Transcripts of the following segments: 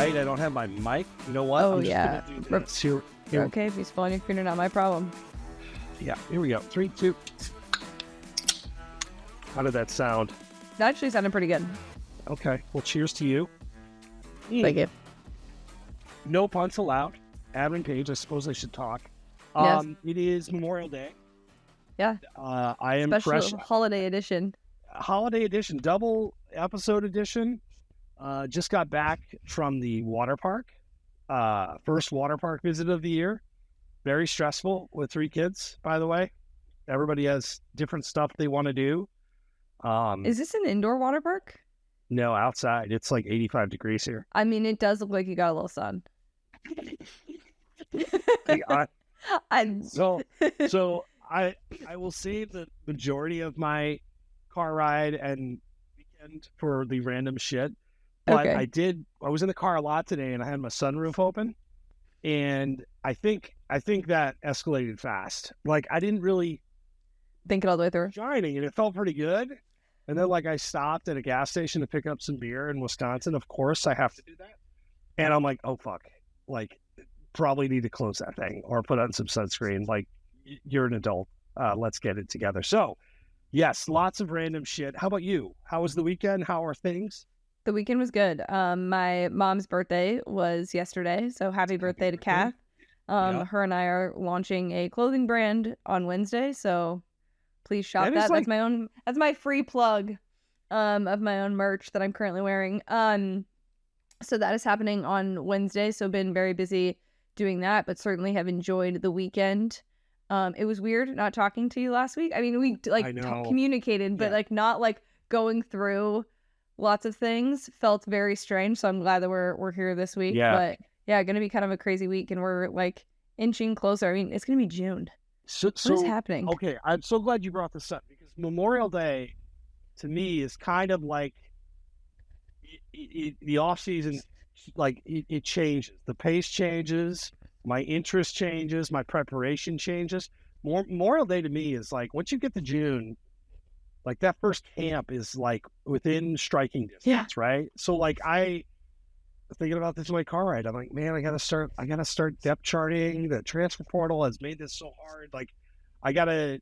right? I don't have my mic. You know what? Oh, I'm just yeah. gonna do this. Here. Okay, if he's falling your finger, not my problem. Yeah, here we go. 3, 2. How did that sound? That actually sounded pretty good. Okay. Well, cheers to you. Thank you. No punts allowed. Adam and Paige, I suppose I should talk. Yes. It is Memorial Day. Yeah. I am Special fresh. holiday edition. Holiday edition, double episode edition. Just got back from the water park. First water park visit of the year. Very stressful with 3 kids, by the way. Everybody has different stuff they want to do. Is this an indoor water park? No, outside. It's like 85 degrees here. I mean, it does look like you got a little sun. So I will save the majority of my car ride and weekend for the random shit. But Okay. I was in the car a lot today and I had my sunroof open. And I think that escalated fast. Like I didn't really Think it all the way through. shining and it felt pretty good. And then like I stopped at a gas station to pick up some beer in Wisconsin. Of course I have to do that. And I'm like, oh fuck. Like probably need to close that thing or put on some sunscreen. Like you're an adult. Let's get it together. So yes, lots of random shit. How about you? How was the weekend? How are things? The weekend was good. My mom's birthday was yesterday, so happy birthday to Kath. Yeah. Her and I are launching a clothing brand on Wednesday, so please shop That is that. like- That's my free plug of my own merch that I'm currently wearing. So that is happening on Wednesday, so been very busy doing that, but certainly have enjoyed the weekend. It was weird not talking to you last week. I mean, we I know. communicated, but Yeah. like not like going through lots of things. Felt very strange, so I'm glad that we're here this week. Yeah. But yeah, gonna be kind of a crazy week, and we're like inching closer. I mean, it's gonna be June. So What is happening? Okay, I'm so glad you brought this up because Memorial Day, to me, is kind of like the off season. Like it changes, the pace changes, my interest changes, my preparation changes. Memorial Day to me is like once you get to June, like that first camp is like within striking distance, Yeah. right? So like I thinking about this in my car ride, I'm like, man, I gotta start depth charting. The transfer portal has made this so hard. Like I gotta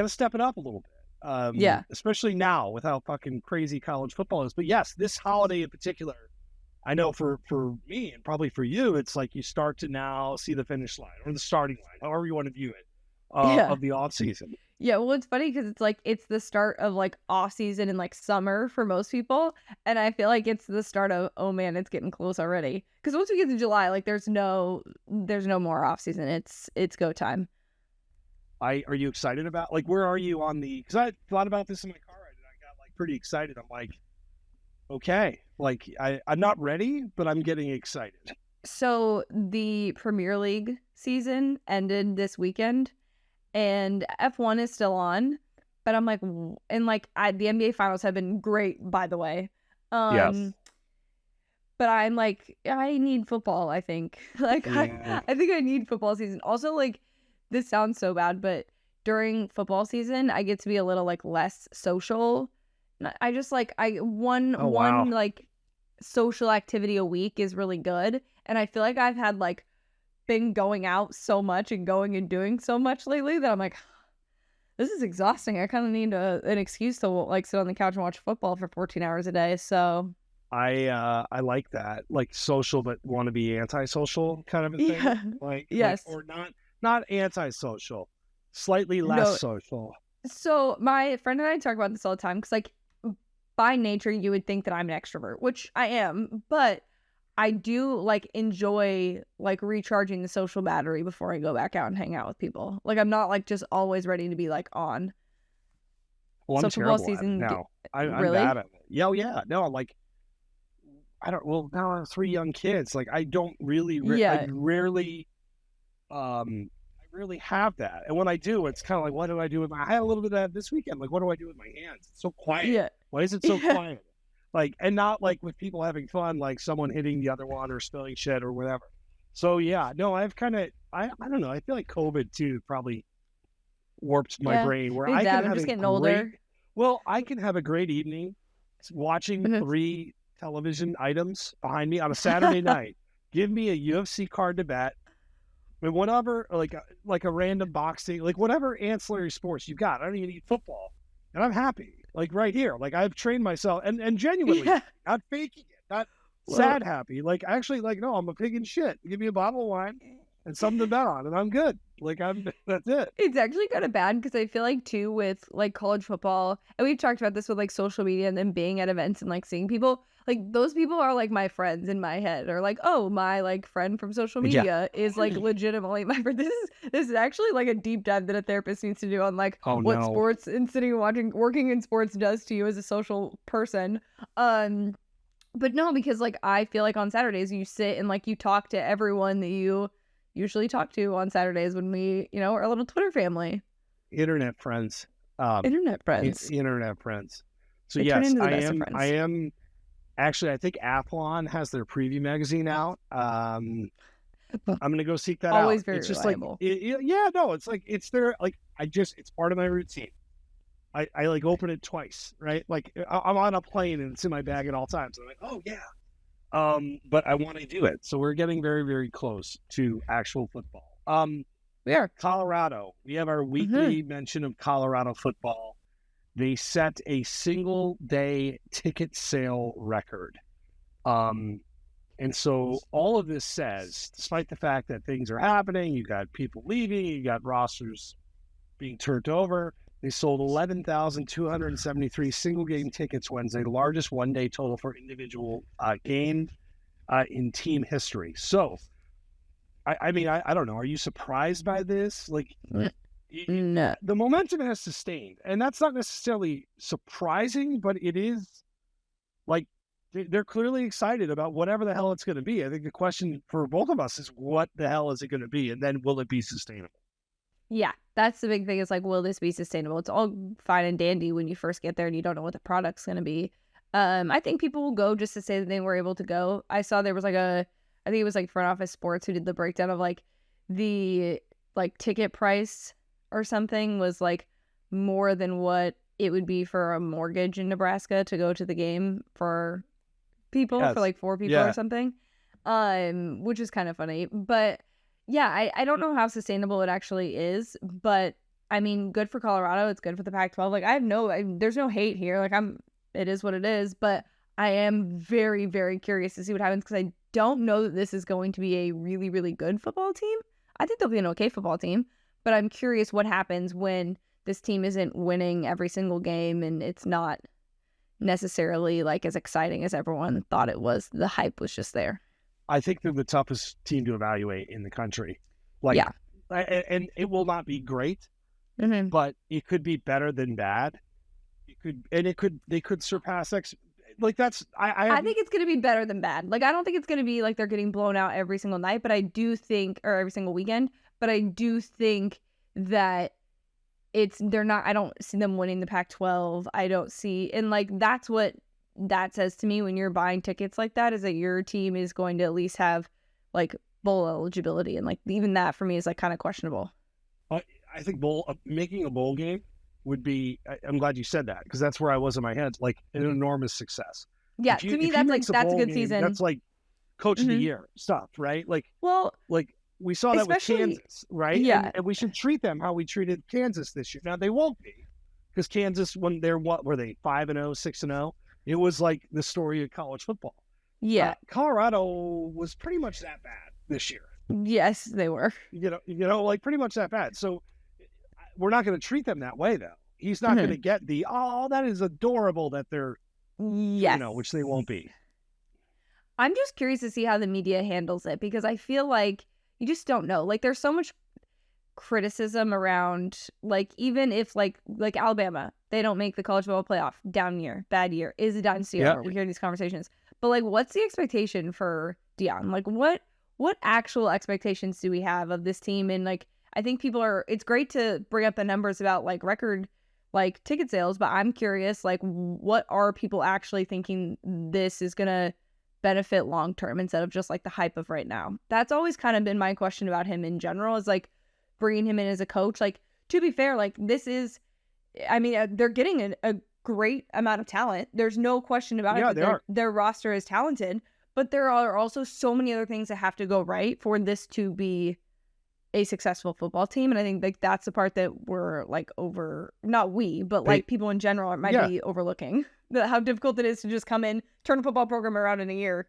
step it up a little bit. Yeah. Especially now with how fucking crazy college football is. But yes, this holiday in particular, I know for me and probably for you, it's like you start to now see the finish line or the starting line, however you want to view it, Yeah. of the off season. Yeah, well, it's funny because it's like it's the start of like off season and like summer for most people, and I feel like it's the start of oh man, it's getting close already. Because once we get to July, like there's no more off season. It's go time. Are you excited about like where are you on the? Because I thought about this in my car ride and I got like pretty excited. I'm like, okay, like I'm not ready, but I'm getting excited. So the Premier League season ended this weekend, and F1 is still on. But I'm like, and like the NBA finals have been great, by the way. Yes. But I'm like, I need football, I think. Like, Yeah. I think I need football season. Also, like, this sounds so bad, but during football season, I get to be a little, like, less social. I just, like, one Oh, wow. like, social activity a week is really good. And I feel like I've had, like, been going out so much and going and doing so much lately that I'm like, this is exhausting. I kind of need an excuse to, like, sit on the couch and watch football for 14 hours a day, so... I like that, like social but want to be antisocial kind of a thing. Yeah. Like Yes. or not antisocial, slightly less No. social. So my friend and I talk about this all the time because, like, by nature, you would think that I'm an extrovert, which I am, but I do, like, enjoy, like, recharging the social battery before I go back out and hang out with people. Like, I'm not, like, just always ready to be, like, on. Well, I'm So football terrible at it season now. I'm really? bad at it. Yeah, yeah. No, like I don't. Well, now I have 3 young kids. Like I don't really. I Yeah. rarely. I rarely have that. And when I do, it's kind of like, what do I do with my? I had a little bit of that this weekend. Like, what do I do with my hands? It's so quiet. Yeah. Why is it so Yeah. quiet? Like, and not like with people having fun, like someone hitting the other one or spilling shit or whatever. So yeah, no, I've kind of. I don't know. I feel like COVID too probably warped my Yeah. brain where Maybe I that. can I'm have just a getting great. older. Well, I can have a great evening watching Mhm. 3 television items behind me on a Saturday night. Give me a UFC card to bet. I mean, whatever, like a random boxing, like whatever ancillary sports you got. I don't even need football, and I'm happy. Like right here, like I've trained myself, and genuinely, not faking it, not sad happy. Like actually, like no, I'm a pig in shit. Give me a bottle of wine and something to bet on, and I'm good. Like that's it. It's actually kind of bad because I feel like too with like college football, and we've talked about this with like social media and then being at events and like seeing people, like those people are like my friends in my head, or like, oh, my like friend from social media is like legitimately my friend. This is actually like a deep dive that a therapist needs to do on like what sports and working in sports does to you as a social person. But no, because like I feel like on Saturdays you sit and like you talk to everyone that you usually talk to on Saturdays when we, are a little Twitter family. Internet friends. Internet friends. Internet friends. So they yes, I am actually, I think Athlon has their preview magazine out. I'm going to go seek that out. Always very it's just reliable. It's like, it's their, like, it's part of my routine. I like open it twice, right? Like I'm on a plane and it's in my bag at all times. I'm like, oh yeah. But I want to do it. So we're getting very, very close to actual football. We are. Colorado. We have our weekly mention of Colorado football. They set a single day ticket sale record. And so all of this says, despite the fact that things are happening, you got people leaving, you got rosters being turned over, they sold 11,273 single game tickets Wednesday, the largest one day total for individual game in team history. So, I mean, I don't know. Are you surprised by this? Like, no. The momentum has sustained, and that's not necessarily surprising, but it is like they're clearly excited about whatever the hell it's going to be. I think the question for both of us is, what the hell is it going to be, and then will it be sustainable? Yeah, that's the big thing. Is like, will this be sustainable? It's all fine and dandy when you first get there and you don't know what the product's going to be. I think people will go just to say that they were able to go. I saw there was I think it was like Front Office Sports who did the breakdown of like the like ticket price or something was like more than what it would be for a mortgage in Nebraska to go to the game for people, for like 4 people or something, which is kind of funny. But yeah, I don't know how sustainable it actually is, but I mean, good for Colorado. It's good for the Pac-12. Like there's no hate here. Like it is what it is, but I am very, very curious to see what happens because I don't know that this is going to be a really, really good football team. I think they'll be an okay football team, but I'm curious what happens when this team isn't winning every single game and it's not necessarily like as exciting as everyone thought it was. The hype was just there. I think they're the toughest team to evaluate in the country. Like, yeah. And it will not be great, but it could be better than bad. They could surpass like that's I think it's going to be better than bad. Like I don't think it's going to be like they're getting blown out every single night, but I do think, or every single weekend, but I do think that they're not, I don't see them winning the Pac-12. I don't see, and like that's what that says to me when you're buying tickets like that, is that your team is going to at least have like bowl eligibility, and like even that for me is like kind of questionable. I think making a bowl game would be, I'm glad you said that, because that's where I was in my head, like an enormous success. Yeah, to me that's a good season. That's like coach of the year stuff, right? Like, well, like we saw that with Kansas, right? Yeah, and we should treat them how we treated Kansas this year. Now they won't be, because Kansas, when they're, what were they, 5-0, 6-0? It was like the story of college football. Yeah, Colorado was pretty much that bad this year. Yes, they were. You know, like pretty much that bad. So we're not going to treat them that way, though. He's not going to get the, oh, that is adorable that they're, which they won't be. I'm just curious to see how the media handles it, because I feel like you just don't know. Like there's so much criticism around, like even if like Alabama, they don't make the college football playoff, down year, bad year, is a dynasty over? We hear these conversations, but like what's the expectation for Deion? Like what actual expectations do we have of this team? And like I think it's great to bring up the numbers about like record like ticket sales, but I'm curious, like what are people actually thinking this is gonna benefit long term instead of just like the hype of right now? That's always kind of been my question about him in general, is like bringing him in as a coach. Like, to be fair, like this is, I mean, they're getting a great amount of talent. There's no question about Yeah, it that their roster is talented, but there are also so many other things that have to go right for this to be a successful football team. And I think like that's the part that we're like not we, but like people in general might be overlooking how difficult it is to just come in, turn a football program around in a year.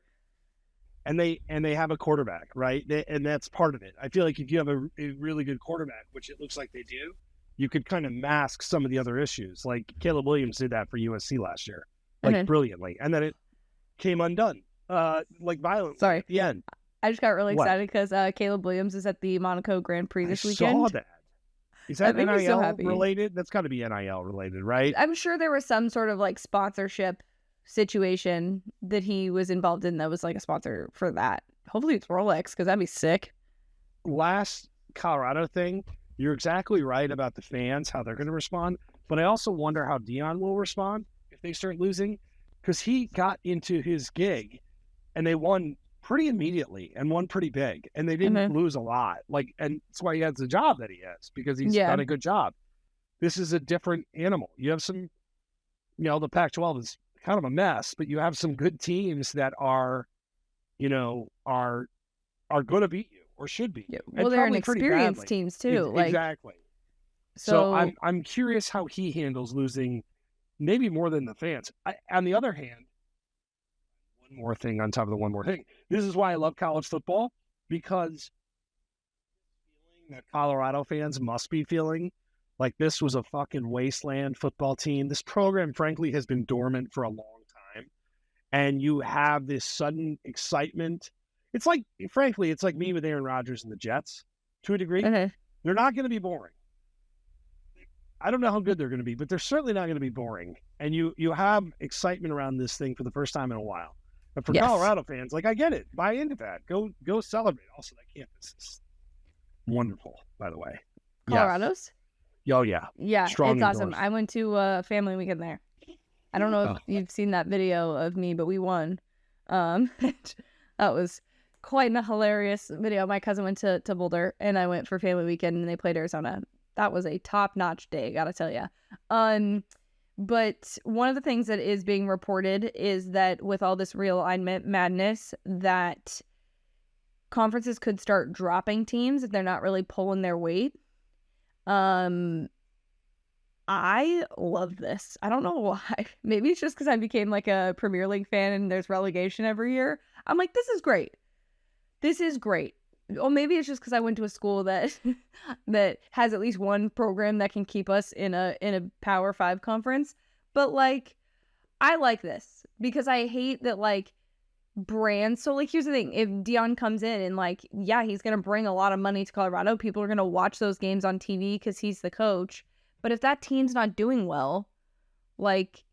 And they have a quarterback, right? And that's part of it. I feel like if you have a really good quarterback, which it looks like they do, you could kind of mask some of the other issues. Like Caleb Williams did that for USC last year, like brilliantly. And then it came undone, like violently at the end. I just got really excited because Caleb Williams is at the Monaco Grand Prix this weekend. I saw that. Is that NIL related? That's got to be NIL related, right? I'm sure there was some sort of like sponsorship situation that he was involved in that was like a sponsor for that. Hopefully it's Rolex, because that'd be sick. Last Colorado thing, you're exactly right about the fans, how they're going to respond. But I also wonder how Deion will respond if they start losing, because he got into his gig and they won pretty immediately and won pretty big, and they didn't lose a lot. Like, and that's why he has the job that he has, because he's done a good job. This is a different animal. You have some, the Pac-12 is kind of a mess, but you have some good teams that are going to beat you or should beat you. Well, they're inexperienced teams too. Exactly. So I'm curious how he handles losing, maybe more than the fans. On the other hand, one more thing on top of the one more thing. This is why I love college football, because that Colorado fans must be feeling like this was a fucking wasteland football team. This program, frankly, has been dormant for a long time. And you have this sudden excitement. It's like, frankly, it's like me with Aaron Rodgers and the Jets to a degree. They're not going to be boring. I don't know how good they're going to be, but they're certainly not going to be boring. And you have excitement around this thing for the first time in a while. But for Colorado fans, like, I get it. Buy into that. Go celebrate. Also, that campus is wonderful, by the way. Colorado's? Oh, yeah. Yeah, Strong it's awesome. endorsed. I went to a family weekend there. I don't know if you've seen that video of me, but we won. That was quite a hilarious video. My cousin went to Boulder, and I went for family weekend, and they played Arizona. That was a top-notch day, gotta tell you. But one of the things that is being reported is that with all this realignment madness, that conferences could start dropping teams if they're not really pulling their weight. I love this. I don't know why. Maybe it's just because I became like a Premier League fan and there's relegation every year. I'm like, this is great. This is great. Or maybe it's just because I went to a school that that has at least one program that can keep us in a Power 5 conference. But like, I like this because I hate that like brands. So like, here's the thing: if Deion comes in and like, yeah, he's gonna bring a lot of money to Colorado. People are gonna watch those games on TV because he's the coach. But if that team's not doing well, like,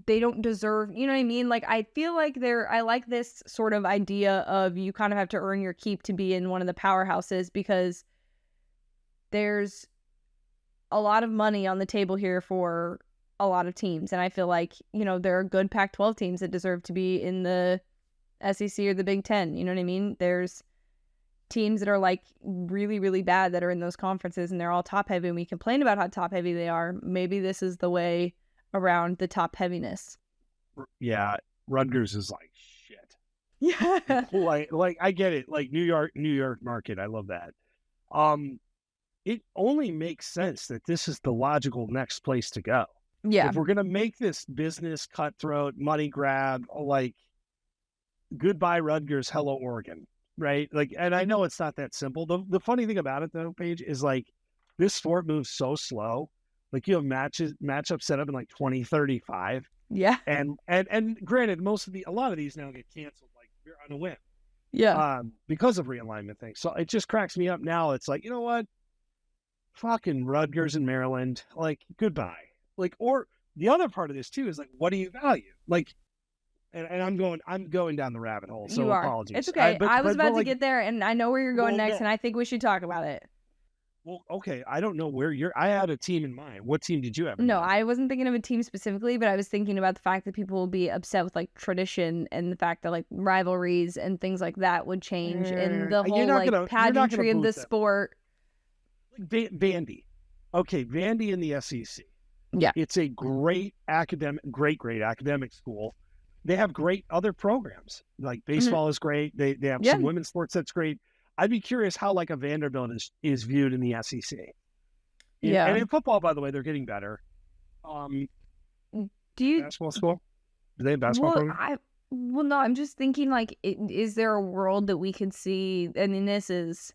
they don't deserve, you know what I mean? Like, I feel like I like this sort of idea of you kind of have to earn your keep to be in one of the powerhouses, because there's a lot of money on the table here for a lot of teams. And I feel like, there are good Pac-12 teams that deserve to be in the SEC or the Big Ten. You know what I mean? There's teams that are like really, really bad that are in those conferences, and they're all top heavy, and we complain about how top heavy they are. Maybe this is the way around the top heaviness. Yeah, Rodgers is like shit. Yeah, like I get it. Like New York market, I love that. It only makes sense that this is the logical next place to go. Yeah, if we're gonna make this business cutthroat, money grab, like goodbye Rodgers, hello Oregon, right? Like, and I know it's not that simple. The funny thing about it though, Paige, is like this sport moves so slow. Like, you have matchups set up in like 2035. Yeah. And granted, a lot of these now get canceled like you're on a whim. Yeah. Because of realignment things. So it just cracks me up now. It's like, you know what? Fucking Rodgers in Maryland. Like, goodbye. Like, or the other part of this too is like, what do you value? Like, and I'm going down the rabbit hole. So you are. Apologies. It's okay. I was about to get there, and I know where you're going next, and I think we should talk about it. Well, okay, I don't know where I had a team in mind. What team did you have in No, mind? I wasn't thinking of a team specifically, but I was thinking about the fact that people will be upset with like tradition and the fact that like rivalries and things like that would change and the whole like pageantry of the sport. Like Vandy. Okay, Vandy in the SEC. Yeah. It's a great academic school. They have great other programs. Like baseball is great. They have Yeah. some women's sports that's great. I'd be curious how like a Vanderbilt is viewed in the SEC. Yeah. And in football, by the way, they're getting better. Do you Basketball school? Do they have basketball program? Well, no, I'm just thinking like, is there a world that we could see? I mean, this is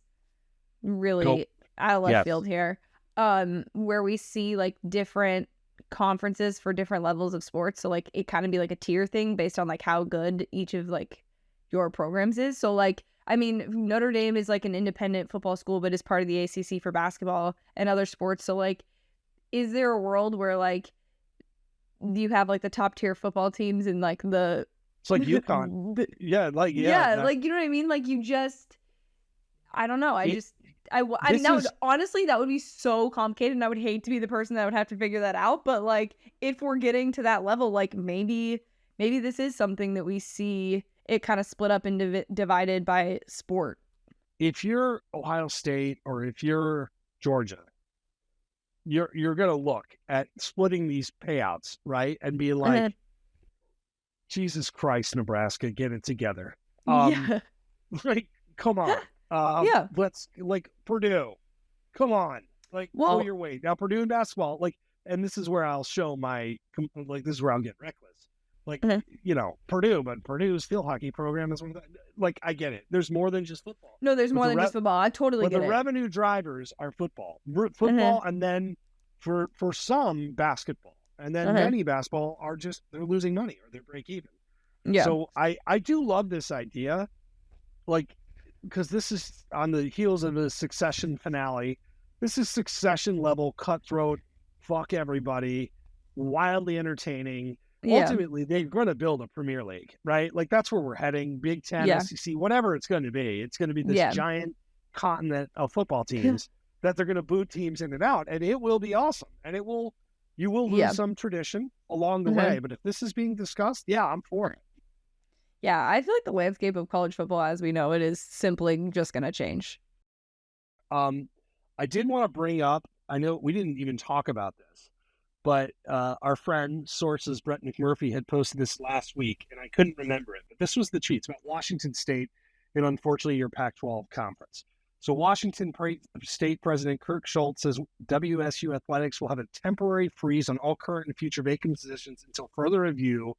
really out of left field here. Where we see like different conferences for different levels of sports. So like it kind of be like a tier thing based on like how good each of like your programs is. So like, I mean, Notre Dame is like an independent football school, but is part of the ACC for basketball and other sports. So like, is there a world where like you have like the top tier football teams and like the It's like UConn. like you know what I mean? Like you just, I don't know. I mean, that would be so complicated, and I would hate to be the person that would have to figure that out. But like, if we're getting to that level, like maybe this is something that we see it kind of split up and divided by sport. If you're Ohio State or if you're Georgia, you're gonna look at splitting these payouts, right, and be like, Jesus Christ, Nebraska, get it together. Like, come on. Let's like Purdue. Come on. Like, pull your weight. Now Purdue in basketball, like, and this is where I'll show my like this is where I'll get reckless. Like, you know, Purdue's field hockey program is one of the, like, I get it. There's more than just football. No, there's more than just football. I totally get it. But the revenue drivers are football, and then for some basketball, and then many basketball are just they're losing money or they're break even. Yeah. So I do love this idea, like, because this is on the heels of the Succession finale. This is Succession level cutthroat, fuck everybody, wildly entertaining. Ultimately, they're going to build a Premier League, right? Like that's where we're heading. Big Ten, SEC, whatever it's going to be. It's going to be this giant continent of football teams that they're going to boot teams in and out, and it will be awesome. And you will lose some tradition along the way. But if this is being discussed, I'm for it. Yeah, I feel like the landscape of college football as we know it is simply just going to change. I did want to bring up, I know we didn't even talk about this, but our friend, Sources, Brett McMurphy, had posted this last week, and I couldn't remember it. But this was the tweets about Washington State and, unfortunately, your Pac-12 conference. So Washington State President Kirk Schultz says WSU Athletics will have a temporary freeze on all current and future vacant positions until further review,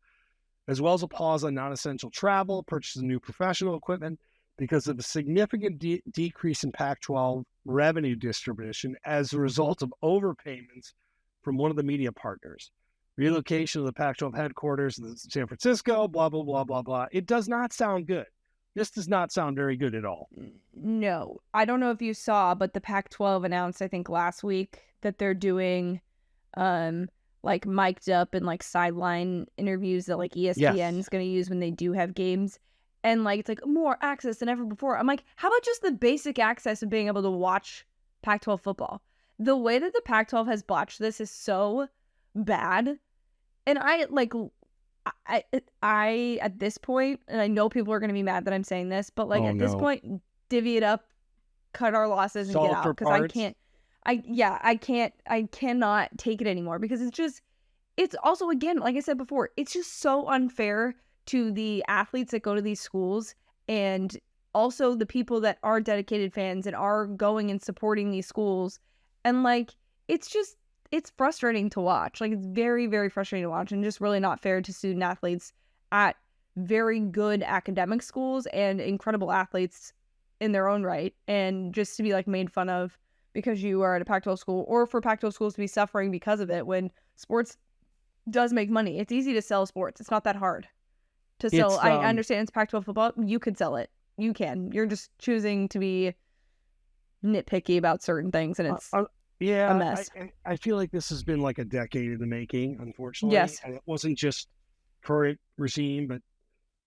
as well as a pause on non-essential travel, purchase of new professional equipment, because of a significant decrease in Pac-12 revenue distribution as a result of overpayments from one of the media partners. Relocation of the Pac-12 headquarters to San Francisco, blah, blah, blah, blah, blah. It does not sound good. This does not sound very good at all. No. I don't know if you saw, but the Pac-12 announced, I think, last week that they're doing like mic'd up and like sideline interviews that like ESPN is going to use when they do have games. And like, it's like more access than ever before. I'm like, how about just the basic access of being able to watch Pac-12 football? The way that the Pac-12 has botched this is so bad. And I at this point, and I know people are going to be mad that I'm saying this, but like this point, divvy it up, cut our losses and get out. Because I cannot take it anymore because it's also, again, like I said before, it's just so unfair to the athletes that go to these schools and also the people that are dedicated fans and are going and supporting these schools. And like, it's frustrating to watch. Like, it's very, very frustrating to watch and just really not fair to student athletes at very good academic schools and incredible athletes in their own right. And just to be like made fun of because you are at a Pac-12 school, or for Pac-12 schools to be suffering because of it when sports does make money. It's easy to sell sports. It's not that hard to sell. I understand it's Pac-12 football. You could sell it. You can. You're just choosing to be nitpicky about certain things, and it's a mess. I feel like this has been like a decade in the making, unfortunately. Yes. And it wasn't just current regime, but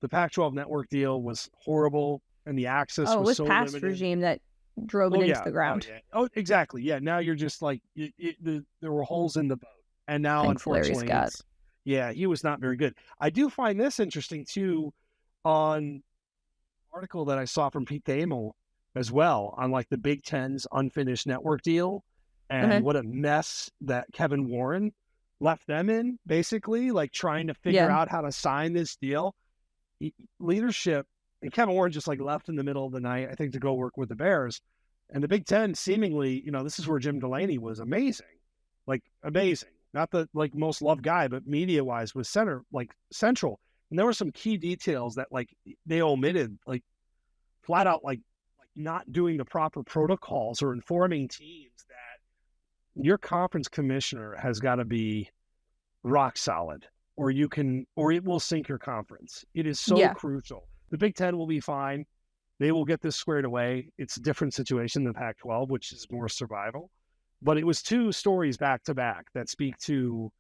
the Pac-12 network deal was horrible, and the access was so limited. It was past regime that drove it into the ground. Exactly. Yeah, now you're just like, there were holes in the boat. And now, unfortunately, he was not very good. I do find this interesting, too, on an article that I saw from Pete Thamel as well, on like the Big Ten's unfinished network deal, and what a mess that Kevin Warren left them in, basically, like trying to figure out how to sign this deal. Leadership, and Kevin Warren just like left in the middle of the night, I think, to go work with the Bears. And the Big Ten, seemingly, this is where Jim Delaney was amazing. Like, amazing. Not the like most loved guy, but media-wise was central. And there were some key details that like they omitted, like flat out, like not doing the proper protocols or informing teams that your conference commissioner has got to be rock solid, or it will sink your conference. It is so crucial. The Big Ten will be fine. They will get this squared away. It's a different situation than Pac-12, which is more survival. But it was two stories back to back that speak to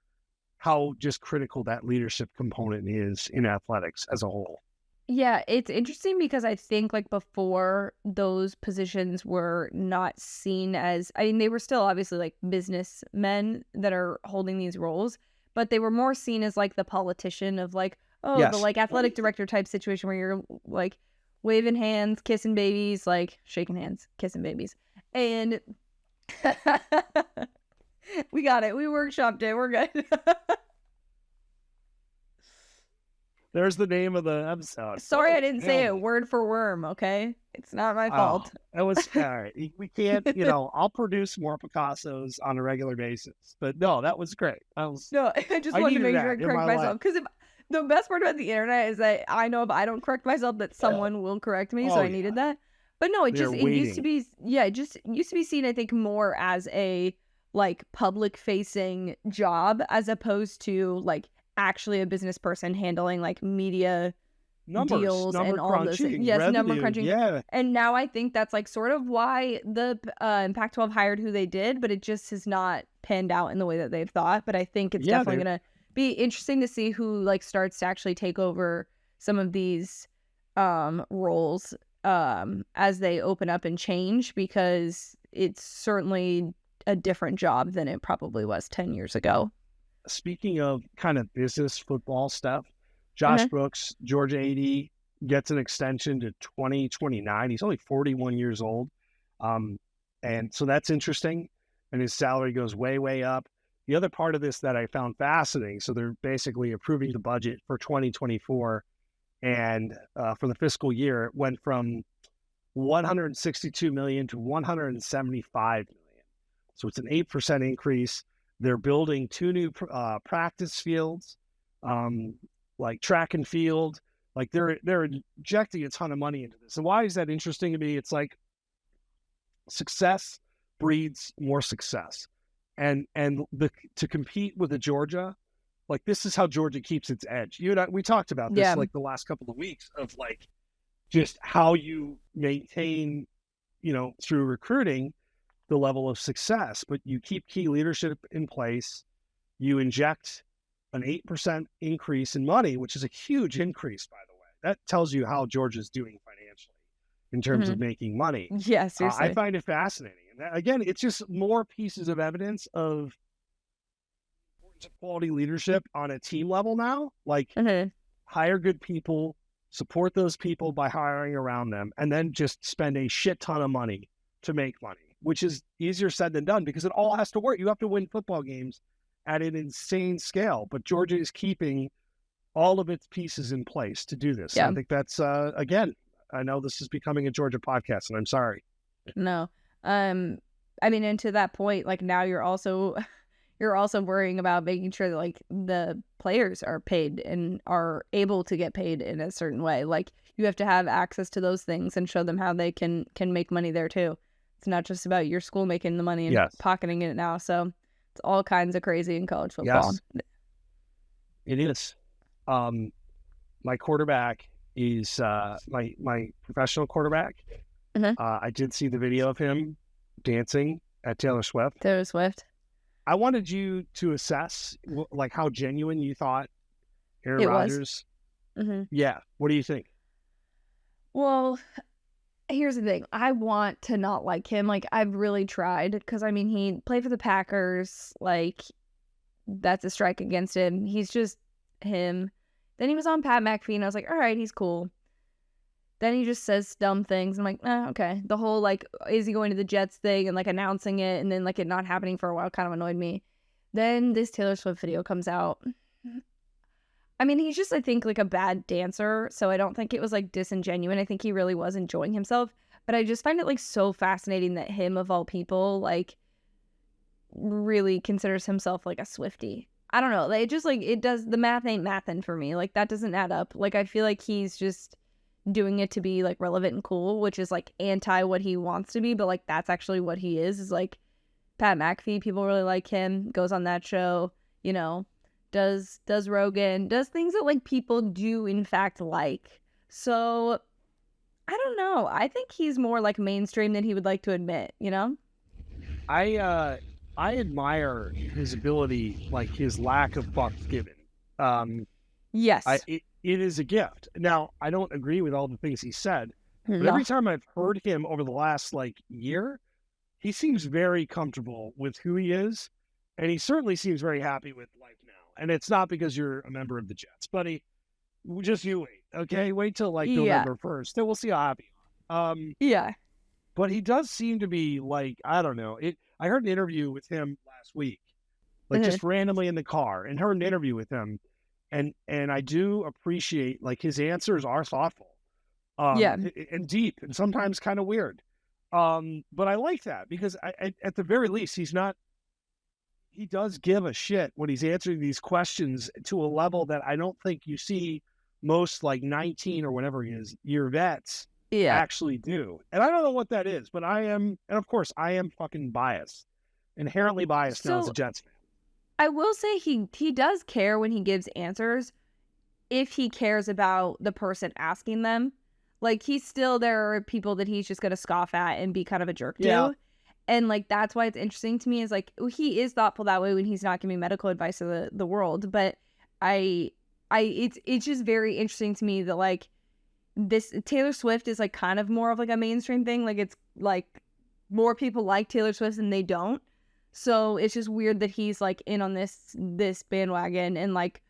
how just critical that leadership component is in athletics as a whole. Yeah, it's interesting because I think like before, those positions were not seen as, I mean, they were still obviously like businessmen that are holding these roles, but they were more seen as like the politician of like, the like athletic director type situation where you're like waving hands, kissing babies, like shaking hands, kissing babies. And we got it. We workshopped it. We're good. There's the name of the episode. Sorry, I didn't say it word for worm, okay? It's not my fault. It was all right. We can't, I'll produce more Picassos on a regular basis. But no, that was great. No, I just wanted to make sure I correct myself. Because the best part about the internet is that I know if I don't correct myself, that someone will correct me. So I needed that. But no, it used to be, it just used to be seen, I think, more as a like public facing job as opposed to like actually a business person handling like media deals and all those things. Yes, revenue, number crunching. Yeah. And now I think that's like sort of why the Pac-12 hired who they did, but it just has not panned out in the way that they've thought. But I think it's definitely going to be interesting to see who like starts to actually take over some of these roles as they open up and change, because it's certainly a different job than it probably was 10 years ago. Speaking of kind of business football stuff, Josh Brooks, Georgia AD, gets an extension to 2029. He's only 41 years old. And so that's interesting. And his salary goes way, way up. The other part of this that I found fascinating, so they're basically approving the budget for 2024. And for the fiscal year, it went from $162 million to $175 million. So it's an 8% increase. They're building 2 new practice fields, like track and field. Like they're injecting a ton of money into this. And why is that interesting to me? It's like success breeds more success. And to compete with the Georgia, like this is how Georgia keeps its edge. You and I, we talked about this like the last couple of weeks of like just how you maintain, through recruiting, the level of success, but you keep key leadership in place. You inject an 8% increase in money, which is a huge increase, by the way. That tells you how Georgia's doing financially in terms of making money. Yes, I find it fascinating. And that, again, it's just more pieces of evidence of quality leadership on a team level now. Like hire good people, support those people by hiring around them, and then just spend a shit ton of money to make money, which is easier said than done because it all has to work. You have to win football games at an insane scale, but Georgia is keeping all of its pieces in place to do this. Yeah. I think that's, again, I know this is becoming a Georgia podcast and I'm sorry. No. I mean, and to that point, like now you're also worrying about making sure that like the players are paid and are able to get paid in a certain way. Like you have to have access to those things and show them how they can make money there too. It's not just about your school making the money and pocketing it now. So it's all kinds of crazy in college football. Yes, it is. My quarterback is my professional quarterback. I did see the video of him dancing at Taylor Swift. I wanted you to assess like how genuine you thought Aaron Rodgers. Yeah. What do you think? Well, here's the thing. I want to not like him. Like, I've really tried because, I mean, he played for the Packers. Like, that's a strike against him. He's just him. Then he was on Pat McAfee, and I was like, all right, he's cool. Then he just says dumb things. I'm like, okay. The whole, like, is he going to the Jets thing and, like, announcing it and then, like, it not happening for a while kind of annoyed me. Then this Taylor Swift video comes out. I mean, he's just, I think, like a bad dancer, so I don't think it was like disingenuous. I think he really was enjoying himself. But I just find it like so fascinating that him of all people like really considers himself like a Swiftie. I don't know. Like, it just like it does the math ain't mathin' for me. Like that doesn't add up. Like I feel like he's just doing it to be like relevant and cool, which is like anti what he wants to be, but like that's actually what he is like Pat McAfee. People really like him, goes on that show, you know, does Rogan, does things that like people do in fact like. So I don't know. I think he's more like mainstream than he would like to admit, you know? I admire his ability, like his lack of fucks given. Yes. It is a gift. Now, I don't agree with all the things he said, but No. every time I've heard him over the last like year, he seems very comfortable with who he is, and he certainly seems very happy with life now. And it's not because you're a member of the Jets, buddy. Just you wait, okay? Wait till like Yeah. November 1st. Then we'll see how happy you are. Yeah. But he does seem to be like, I don't know. I heard an interview with him last week, like just randomly in the car, and heard an interview with him, and I do appreciate like his answers are thoughtful, Yeah. and deep, and sometimes kind of weird. But I like that because at the very least, he does give a shit when he's answering these questions to a level that I don't think you see most like 19 or whatever he is year vets Yeah. actually do. And I don't know what that is, but I am, and of course I am fucking biased, inherently biased now as a So Jets fan. I will say he does care when he gives answers if he cares about the person asking them. Like there are people that he's just gonna scoff at and be kind of a jerk Yeah. to. And like that's why it's interesting to me is like he is thoughtful that way when he's not giving medical advice to the world. But it's just very interesting to me that like this Taylor Swift is like kind of more of like a mainstream thing. Like it's like more people like Taylor Swift than they don't. So it's just weird that he's like in on this bandwagon, and like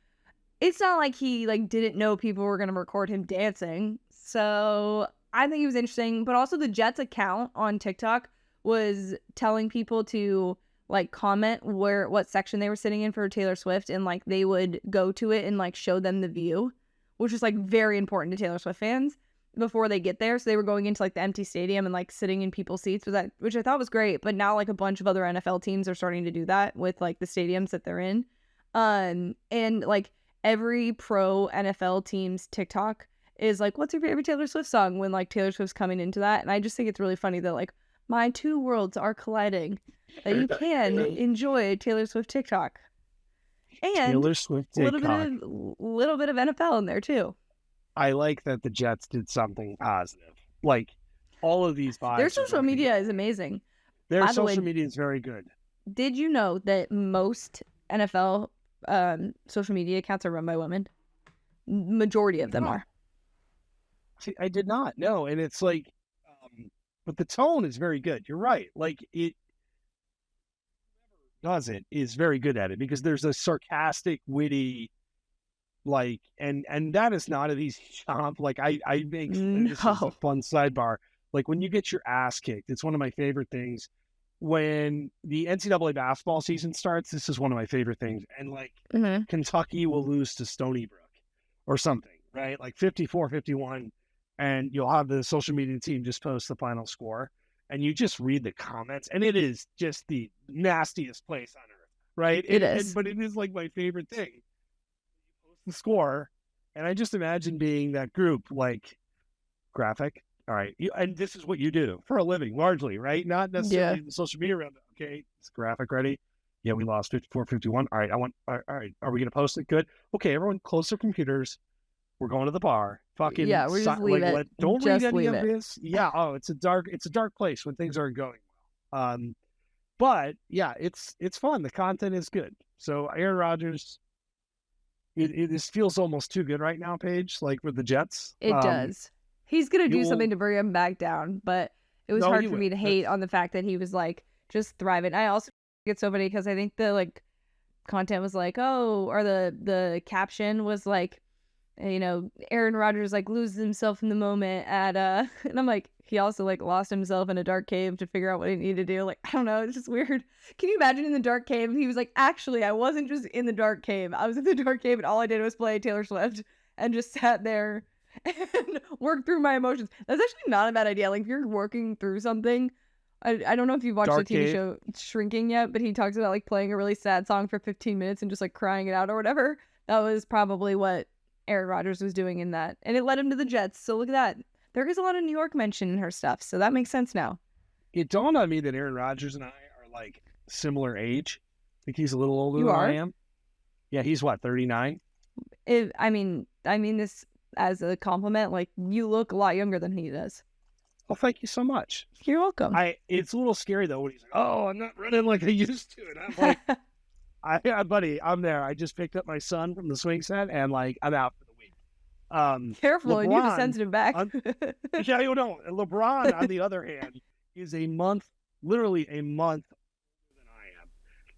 it's not like he like didn't know people were gonna record him dancing. So I think it was interesting. But also the Jets account on TikTok was telling people to like comment what section they were sitting in for Taylor Swift, and like they would go to it and like show them the view, which is like very important to Taylor Swift fans before they get there. So they were going into like the empty stadium and like sitting in people's seats, which I thought was great. But now like a bunch of other NFL teams are starting to do that with like the stadiums that they're in. And like every pro NFL team's TikTok is like, what's your favorite Taylor Swift song, when like Taylor Swift's coming into that. And I just think it's really funny that like my two worlds are colliding, that you can enjoy Taylor Swift TikTok. And Taylor Swift a little bit of NFL in there too. I like that the Jets did something positive. Like all of these vibes. Their social media is amazing. Their social media is very good. Did you know that most NFL social media accounts are run by women? Majority of them are. See, I did not know. And it's like, but the tone is very good. You're right. Like it does it is very good at it, because there's a sarcastic, witty, like, and that is not an easy job. Like I make this is a fun sidebar. Like when you get your ass kicked, it's one of my favorite things. When the NCAA basketball season starts, this is one of my favorite things. And like Kentucky will lose to Stony Brook or something, right? Like 54-51. And you'll have the social media team just post the final score, and you just read the comments, and it is just the nastiest place on earth, right? It is. But it is like my favorite thing. You post the score, and I just imagine being that group, like, graphic. All right. And this is what you do for a living, largely, right? Not necessarily the social media around it. Okay. It's graphic ready. Yeah, we lost 54-51. All right. All right. Are we going to post it? Good. Okay. Everyone close their computers. We're going to the bar. Fucking we're just leave it. Don't just read any of it. this. Yeah. Oh, it's a dark place when things aren't going well. But yeah, it's fun. The content is good. So Aaron Rodgers, it feels almost too good right now, Paige. Like with the Jets, it does. He's gonna do something to bring him back down, but it was hard for me to hate on the fact that he was like just thriving. I also get so funny because I think the like content was like, or the caption was like, Aaron Rodgers like loses himself in the moment at and I'm like, he also like lost himself in a dark cave to figure out what he needed to do. Like, I don't know, it's just weird. Can you imagine in the dark cave? He was like, actually, I wasn't just in the dark cave. I was in the dark cave and all I did was play Taylor Swift and just sat there and worked through my emotions. That's actually not a bad idea. Like, if you're working through something, I don't know if you've watched Dark the TV cave. show Shrinking yet, but he talks about like playing a really sad song for 15 minutes and just like crying it out or whatever. That was probably what Aaron Rodgers was doing in that. And it led him to the Jets. So look at that. There is a lot of New York mention in her stuff. So that makes sense now. It dawned on me that Aaron Rodgers and I are like similar age. I think he's a little older You than are? I am. Yeah, he's what, 39? I mean this as a compliment. Like, you look a lot younger than he does. Well, thank you so much. You're welcome. It's a little scary though when he's like, "Oh, I'm not running like I used to," and I'm like, buddy, I'm there. I just picked up my son from the swing set, and like I'm out for the week. Careful, LeBron, you need a sensitive back. Yeah, you know. LeBron, on the other hand, is literally a month older than I am,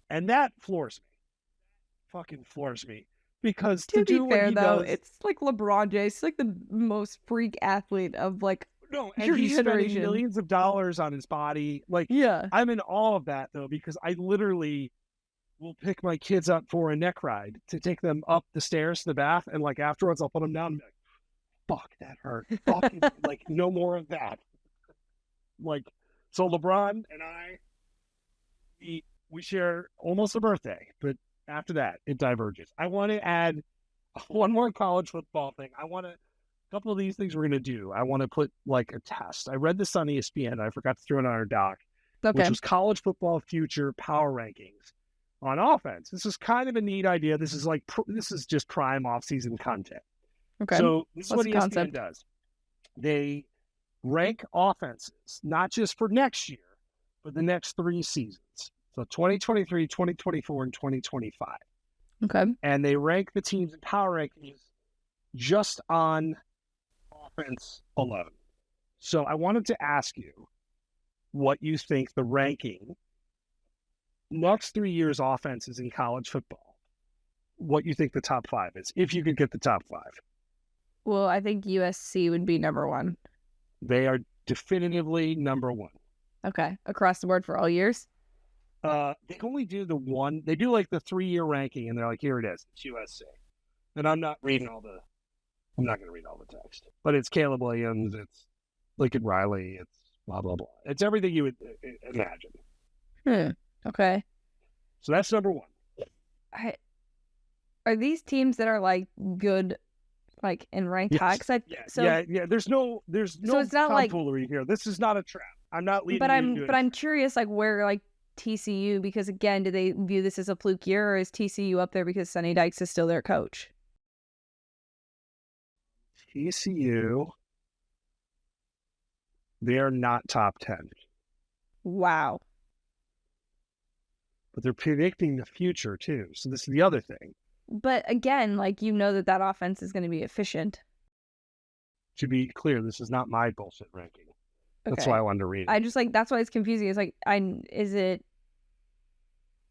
and that floors me. Fucking floors me because To be do fair, what he though, does, it's like LeBron James. He's like the most freak athlete of like no, and your he's spending generation. millions of dollars on his body. Like, Yeah. I'm in awe of that though, because I literally will pick my kids up for a neck ride to take them up the stairs to the bath, and like afterwards I'll put them down and be like, "Fuck, that hurt." Fucking like no more of that. Like, so LeBron and I, we share almost a birthday, but after that it diverges. I want to add one more college football thing. A couple of these things we're going to do. I want to put like a test. I read this on ESPN. I forgot to throw it on our doc, Okay. which was college football future power rankings on offense. This is kind of a neat idea. This is just prime off-season content. Okay. So this is What's what the ESPN concept? does. They rank offenses, not just for next year, but the next 3 seasons. So 2023, 2024, and 2025. Okay. And they rank the teams in power rankings just on offense alone. So I wanted to ask you what you think the ranking next 3 years offenses in college football, what you think the top 5 is, if you could get the top 5. Well, I think USC would be number 1. They are definitively number 1. Okay. Across the board for all years? They only do the one. They do like the 3-year ranking, and they're like, "Here it is, it's USC." And I'm not going to read all the text, but it's Caleb Williams, it's Lincoln Riley, it's blah blah blah. It's everything you would imagine. Okay. So that's number 1. Are these teams that are like good, like in ranked high? Yeah. There's no so it's not like tomfoolery here. This is not a trap. I'm not leading. But I'm curious, like where like TCU, because again, do they view this as a fluke year, or is TCU up there because Sonny Dykes is still their coach? TCU, they are not top 10. Wow. But they're predicting the future too. So this is the other thing. But again, like that offense is going to be efficient. To be clear, this is not my bullshit ranking. That's why I wanted to read it. I just that's why it's confusing. It's like, is it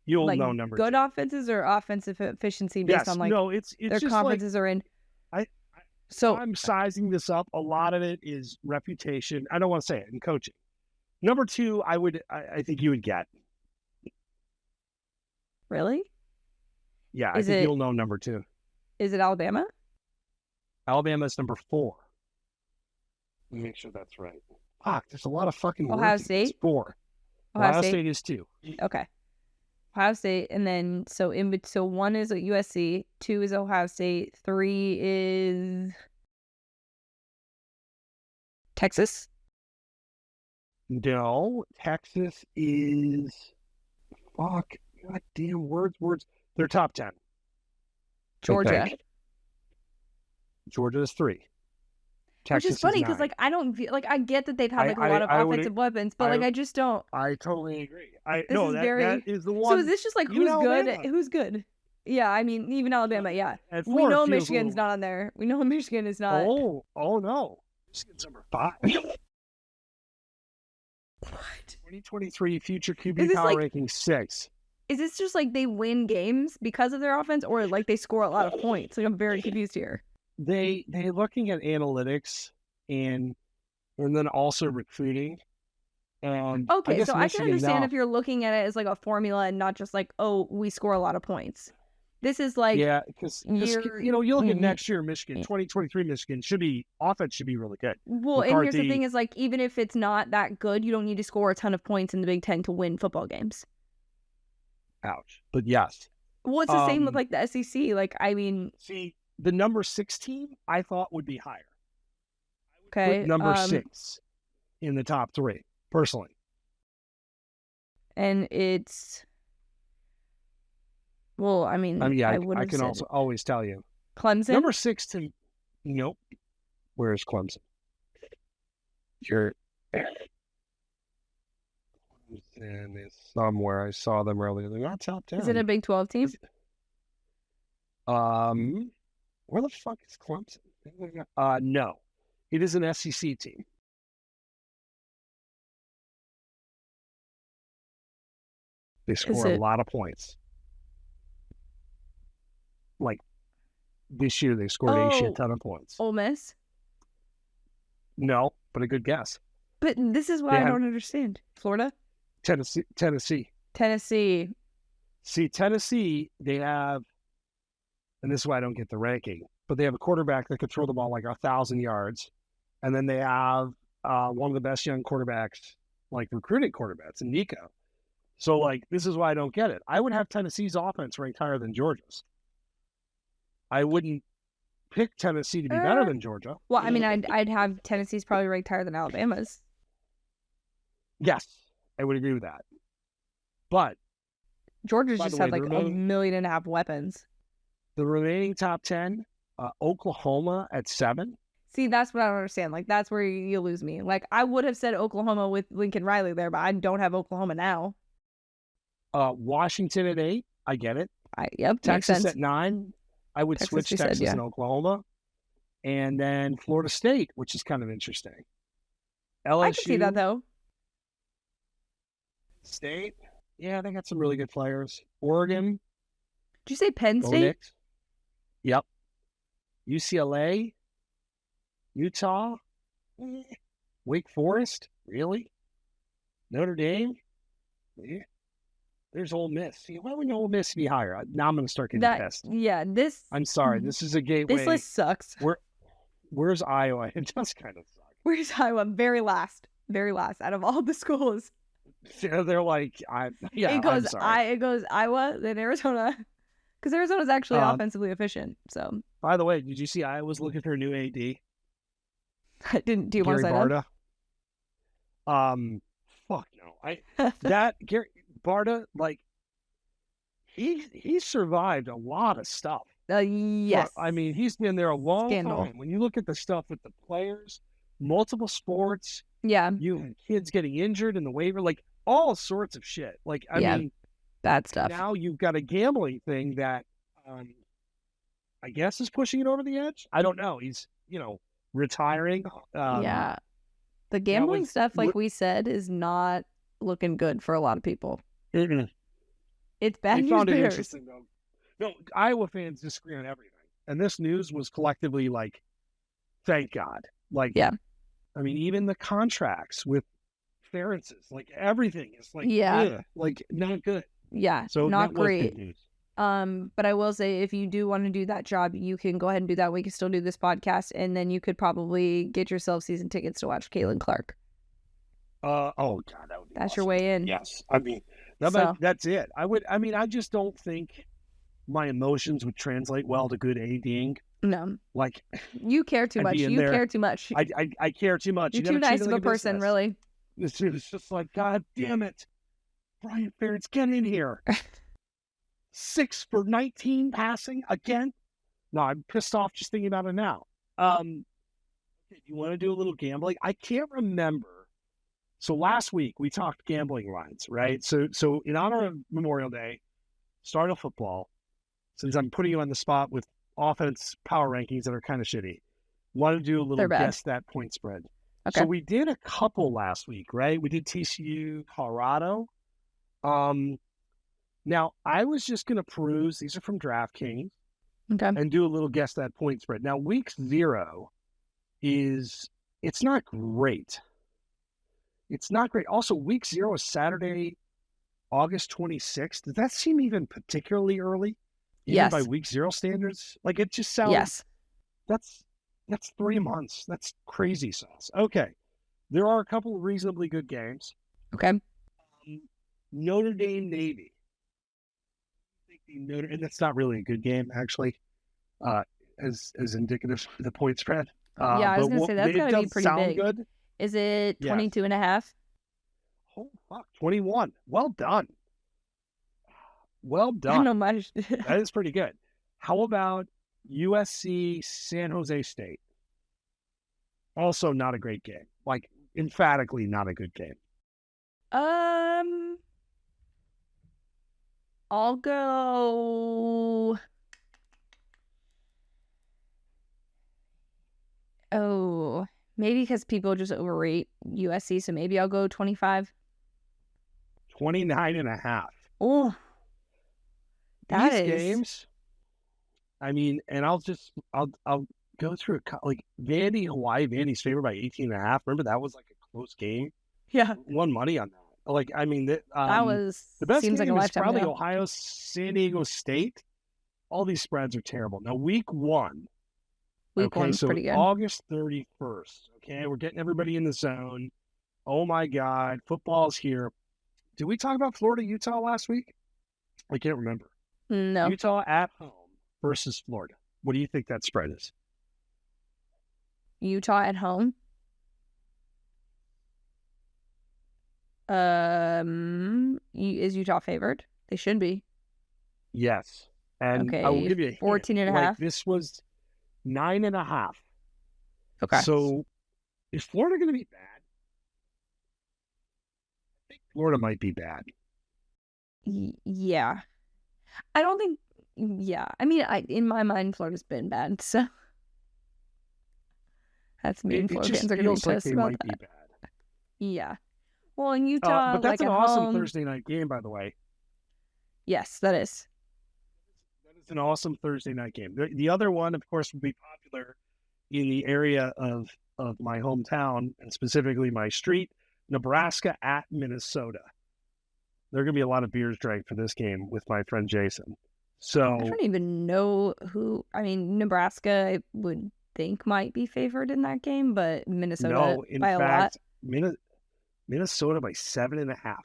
You'll like know number good 2. offenses or offensive efficiency based on like it's their just conferences are in? So I'm sizing this up. A lot of it is reputation. I don't want to say it in coaching. Number 2, I think you would get. Really? Yeah, I think you'll know number 2. Is it Alabama? Alabama is number 4. Let me make sure that's right. Fuck, there's a lot of fucking Ohio words. State? It's 4. Ohio State is 2. Okay. Ohio State, and then so 1 is USC, 2 is Ohio State, 3 is Texas. No, Texas is goddamn words. They're top 10. Georgia. Georgia is 3. Texas Which is funny is because 9. I don't feel like I get that they've had like a lot of offensive weapons, but I just don't. I totally agree. That is the one. So is this just like who's good? Alabama. Who's good? Yeah, I mean even Alabama. Yeah, At we 4, know it feels Michigan's not on there. We know Michigan is not. Oh no, Michigan's number 5. What? 2023 future QB power ranking 6. Is this just like they win games because of their offense, or like they score a lot of points? Like I'm very confused here. they're looking at analytics and then also recruiting. And Okay, so I can understand now, if you're looking at it as like a formula and not just like, oh, we score a lot of points. This is like, yeah, because you look at next year, Michigan, 2023 Michigan offense should be really good. Well, and here's the thing is like, even if it's not that good, you don't need to score a ton of points in the Big Ten to win football games. Ouch. But yes. Well, it's the same with like the SEC. Like, I mean, see, the number 6 team I thought would be higher. Okay. Put number 6 in the top 3, personally. And it's, well, I mean, I can also always tell you. Clemson? Number 6 to, nope. Where is Clemson? And it's somewhere. I saw them earlier. They're not top 10. Is it a Big 12 team? Where the fuck is Clemson? No. It is an SEC team. They score a lot of points. Like this year, they scored a shit ton of points. Ole Miss? No, but a good guess. But this is what I don't understand. Florida? Tennessee. See, Tennessee, they have, and this is why I don't get the ranking, but they have a quarterback that could throw the ball like 1,000 yards. And then they have one of the best young quarterbacks, like recruiting quarterbacks, in Nico. So, like, this is why I don't get it. I would have Tennessee's offense ranked higher than Georgia's. I wouldn't pick Tennessee to be better than Georgia. Well, I mean, I'd have Tennessee's probably ranked higher than Alabama's. Yes, I would agree with that. But Georgia's just had like 1.5 million weapons. The remaining top 10, Oklahoma at 7. See, that's what I don't understand. Like, that's where you lose me. Like, I would have said Oklahoma with Lincoln Riley there, but I don't have Oklahoma now. Washington at 8. I get it. Yep. Texas at 9. I would switch Texas and Oklahoma. And then Florida State, which is kind of interesting. LSU. I can see that, though. State. Yeah, they got some really good players. Oregon. Did you say Penn State? Yep. UCLA. Utah. Wake Forest. Really? Notre Dame. Yeah. There's Ole Miss. See, why would Ole Miss be higher? Now I'm going to start getting pissed. Yeah, I'm sorry. This is a gateway. This list sucks. Where's Iowa? It does kind of suck. Where's Iowa? Very last out of all the schools. They're like, It goes Iowa, then Arizona, because Arizona's actually offensively efficient. So, by the way, did you see Iowa's looking for a new AD? I didn't. Do you want to sign up? Fuck no. Gary Barta, like, he survived a lot of stuff. Yes. But, I mean, he's been there a long time. When you look at the stuff with the players, multiple sports. Yeah. You had kids getting injured in the waiver, like all sorts of shit. Like, I mean, bad stuff. Now you've got a gambling thing that I guess is pushing it over the edge. I don't know. He's, retiring. Yeah. The gambling stuff, like we said, is not looking good for a lot of people. It's bad news bears. Interesting, though. No, Iowa fans disagree on everything. And this news was collectively like, thank God. Like, yeah. I mean, even the contracts with Ferentz's, like everything is like, like not good. Yeah, so not great. Good news. But I will say, if you do want to do that job, you can go ahead and do that. We can still do this podcast, and then you could probably get yourself season tickets to watch Caitlin Clark. Oh God, that would be That's awesome. your way in. Yes, I mean, that's it. I just don't think my emotions would translate well to good ADing. No, like you care too much. You care too much. I care too much. You're too nice of a person, really. It's just like, God damn it, Brian Ferentz, get in here. 6 for 19 passing again. No, I'm pissed off just thinking about it now. You want to do a little gambling? I can't remember. So last week we talked gambling lines, right? So in honor of Memorial Day, start of football. Since I'm putting you on the spot with offense power rankings that are kind of shitty, want to do a little guess that point spread. Okay. So we did a couple last week, right? We did TCU, Colorado. Now I was just going to peruse. These are from DraftKings. Okay. and do a little guess that point spread. Now, week 0 it's not great. It's not great. Also, week 0 is Saturday, August 26th. Does that seem even particularly early? Even by Yes. week 0 standards? Like, it just sounds, Yes. that's 3 months. That's crazy sauce. Okay. There are a couple of reasonably good games. Okay. Notre Dame Navy. And that's not really a good game, actually, as indicative of the point spread. Yeah, I was going to say, that's got to be pretty big. Good. Is it 22 and a half? Oh, fuck. 21. Well done. Well I done. don't know much. That is pretty good. How about USC San Jose State? Also not a great game. Like, emphatically not a good game. I'll go. Oh, maybe because people just overrate USC, so maybe I'll go 25. 29 and a half. Oh, These games, I mean, and I'll go through like Vandy, Hawaii. Vandy's favored by 18 and a half. Remember, that was like a close game. Yeah. Won money on that. Like, I mean, that was the best seems game like a is lifetime probably ago. Ohio, San Diego State. All these spreads are terrible. Now, week 1. Week one's so pretty good. August 31st. Okay, we're getting everybody in the zone. Oh my God, football's here. Did we talk about Florida, Utah last week? I can't remember. No. Utah at home versus Florida. What do you think that spread is? Utah at home. Is Utah favored? They should be. Yes. And okay, I will give you a 14 and a half. This was 9 and a half. Okay. So is Florida going to be bad? I think Florida might be bad. Yeah. I don't think. Yeah. I mean, in my mind, Florida's been bad. So that's me. Florida fans are going to be pissed about that. Bad. Yeah. Well, in Utah, but that's like an awesome home, Thursday night game, by the way. Yes, that is. That is an awesome Thursday night game. The other one, of course, would be popular in the area of my hometown, and specifically my street, Nebraska at Minnesota. There are going to be a lot of beers drank for this game with my friend Jason. So I don't even know who. I mean, Nebraska, I would think might be favored in that game, but Minnesota by a lot. Minnesota by 7.5.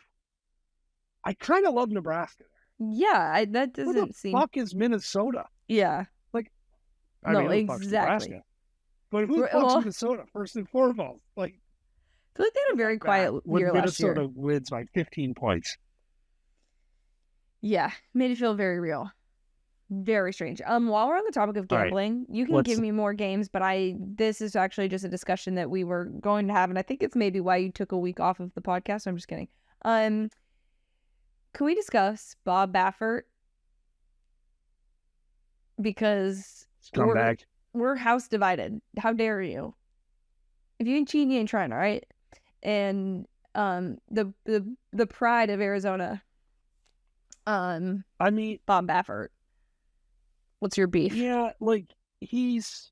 I kind of love Nebraska there. Yeah, that doesn't seem. Who the fuck is Minnesota? Yeah. Like, I mean, exactly. Nebraska. But who the fuck's Minnesota first and foremost? Like, I feel like they had a very quiet year last year. Minnesota wins by 15 points. Yeah, made it feel very real. Very strange. While we're on the topic of gambling, you can give me more games, but this is actually just a discussion that we were going to have, and I think it's maybe why you took a week off of the podcast. I'm just kidding. Can we discuss Bob Baffert? Because scumbag. We're house divided. How dare you? If you ain't cheating, you ain't trying, all right? And the pride of Arizona. I mean, Bob Baffert. What's your beef? Yeah, like here's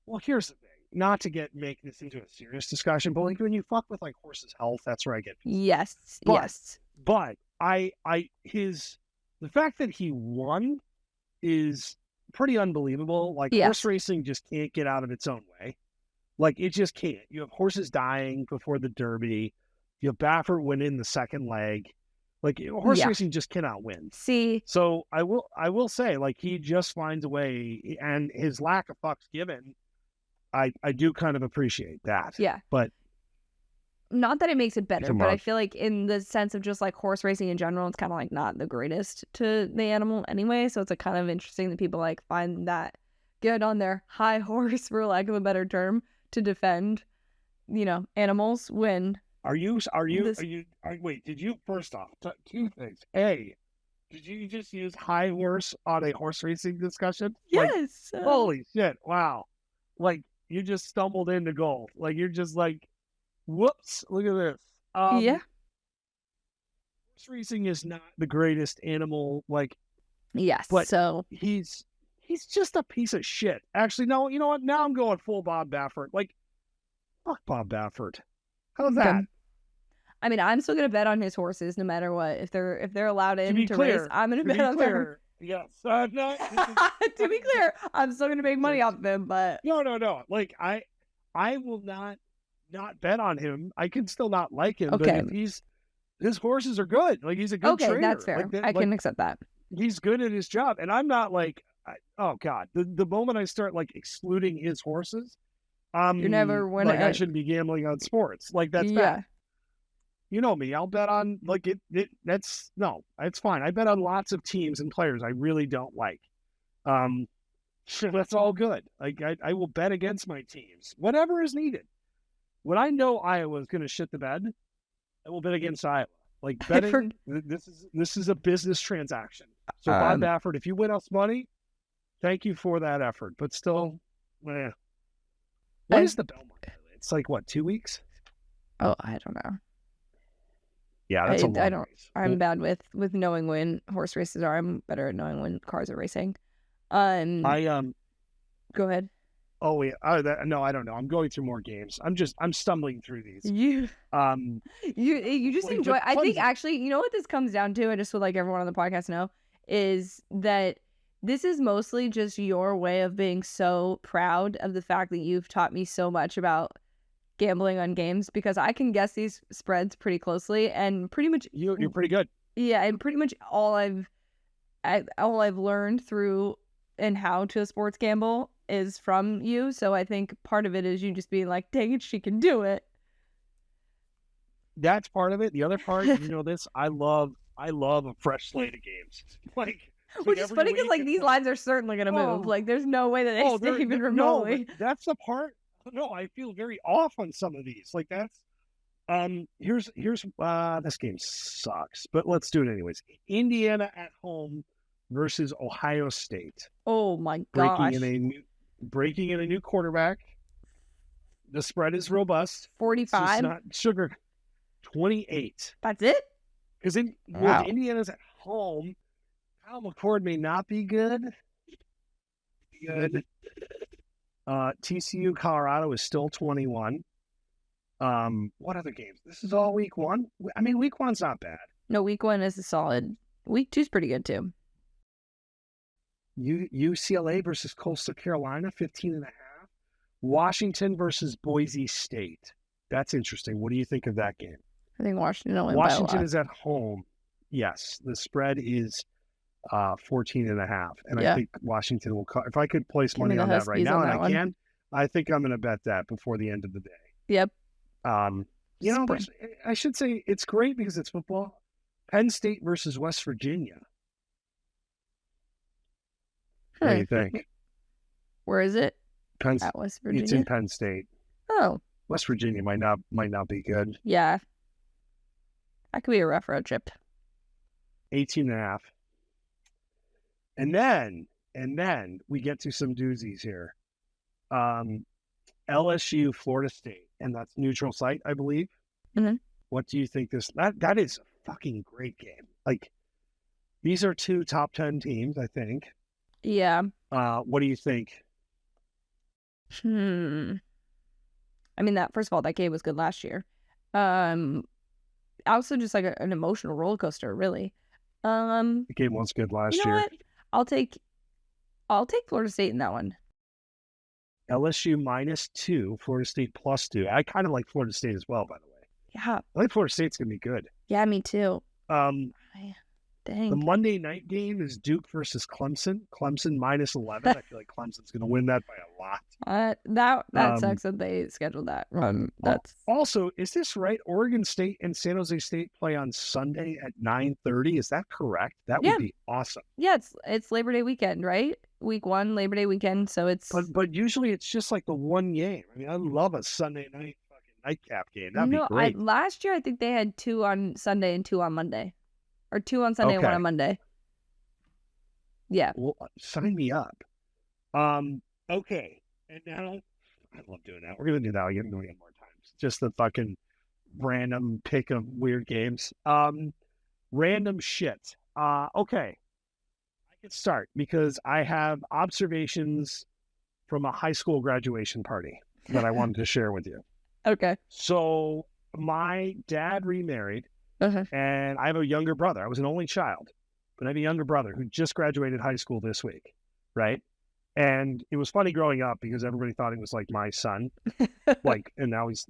the thing. Not to make this into a serious discussion, but like when you fuck with like horses' health, that's where I get pissed. Yes. But the fact that he won is pretty unbelievable. Like horse racing just can't get out of its own way. Like it just can't. You have horses dying before the Derby. You have Baffert winning the second leg. Like horse racing just cannot win. See, so I will say, like he just finds a way, and his lack of fucks given, I do kind of appreciate that. Yeah, but not that it makes it better, but I feel like in the sense of just like horse racing in general, it's kind of like not the greatest to the animal anyway. So it's like kind of interesting that people like find that get on their high horse, for lack of a better term, to defend, animals when. Wait, did you, first off, two things. A, did you just use high horse on a horse racing discussion? Yes. Like, holy shit. Wow. Like, you just stumbled into gold. Like, you're just like, whoops, look at this. Yeah. Horse racing is not the greatest animal, like. Yes. But so he's he's just a piece of shit. Actually, no, you know what? Now I'm going full Bob Baffert. Like, fuck Bob Baffert. How's that? I mean, I'm still gonna bet on his horses no matter what. If they're allowed in to race, I'm gonna bet on them. Yes. To be clear, I'm still gonna make money off them, but no. Like I will not bet on him. I can still not like him, okay. but if his horses are good. Like he's a good trainer. Okay, that's fair. I can accept that. He's good at his job, and I'm not like, oh God, the moment I start like excluding his horses, you're never winning. Like I shouldn't be gambling on sports. Like that's bad. You know me. I'll bet on like it's fine. I bet on lots of teams and players I really don't like. That's all good. Like I will bet against my teams, whatever is needed. When I know Iowa is going to shit the bed, I will bet against Iowa. Like betting, this is a business transaction. So Bob Baffert, if you win us money, thank you for that effort. But still, what is the Belmont? It's like what, 2 weeks? Oh, I don't know. Yeah, that's a long race. I'm bad with knowing when horse races are. I'm better at knowing when cars are racing. Go ahead. Oh yeah. No, I don't know. I'm going through more games. I'm stumbling through these. You just enjoy. I think actually, you know what this comes down to. I just would like everyone on the podcast to know is that this is mostly just your way of being so proud of the fact that you've taught me so much about gambling on games, because I can guess these spreads pretty closely and pretty much you're pretty good. Yeah, and pretty much all I've learned through and how to sports gamble is from you. So I think part of it is you just being like, dang it, she can do it. That's part of it. The other part, you know this, I love a fresh slate of games. Which is funny because like these lines are certainly gonna move. Like there's no way that they stay even remotely. No, that's the part. No, I feel very off on some of these. Like that's here's this game sucks, but let's do it anyways. Indiana at home versus Ohio State. Oh my gosh. Breaking in a new quarterback. The spread is robust. 45. It's not sugar. 28. That's it? Because Indiana's at home. Kyle McCord may not be good. TCU Colorado is still 21. What other games? This is all week one. I mean, week one's not bad. No, week one is a solid. Week two's pretty good too. UCLA versus Coastal Carolina, 15.5. Washington versus Boise State. That's interesting. What do you think of that game? I think Washington is at home. Yes, the spread is 14.5, and I think Washington will. If I could place money on that right now, and I can, I think I'm going to bet that before the end of the day. Yep. I should say it's great because it's football. Penn State versus West Virginia. What do you think? Where is it? At West Virginia. It's in Penn State. Oh. West Virginia might not be good. Yeah. That could be a rough road trip. 18.5. And then we get to some doozies here. LSU, Florida State, and that's neutral site, I believe. Mm-hmm. What do you think that is a fucking great game. Like, these are two top 10 teams, I think. Yeah. What do you think? I mean, first of all, that game was good last year. Also just like an emotional roller coaster, really. The game was good last year. What? I'll take Florida State in that one. LSU -2, Florida State +2. I kind of like Florida State as well, by the way. Yeah. I think Florida State's going to be good. Yeah, me too. Dang. The Monday night game is Duke versus Clemson. Clemson -11. I feel like Clemson's going to win that by a lot. That sucks that they scheduled that. Also, is this right? Oregon State and San Jose State play on Sunday at 9:30. Is that correct? That would be awesome. Yeah, it's Labor Day weekend, right? Week 1, Labor Day weekend. So it's. But usually it's just like the one game. I mean, I love a Sunday night fucking nightcap game. That'd be great. Last year, I think they had 2 on Sunday and 2 on Monday. Or 2 on Sunday and 1 on Monday. Yeah. Well, sign me up. Okay. And now, I love doing that. We're going to do that again more times. Just the fucking random pick of weird games. Random shit. Okay. I Let's start because I have observations from a high school graduation party that I wanted to share with you. Okay. So my dad remarried, Uh-huh. and I have a younger brother. I was an only child, but I have a younger brother who just graduated high school this week, right? And it was funny growing up because everybody thought he was like my son, like, and now he's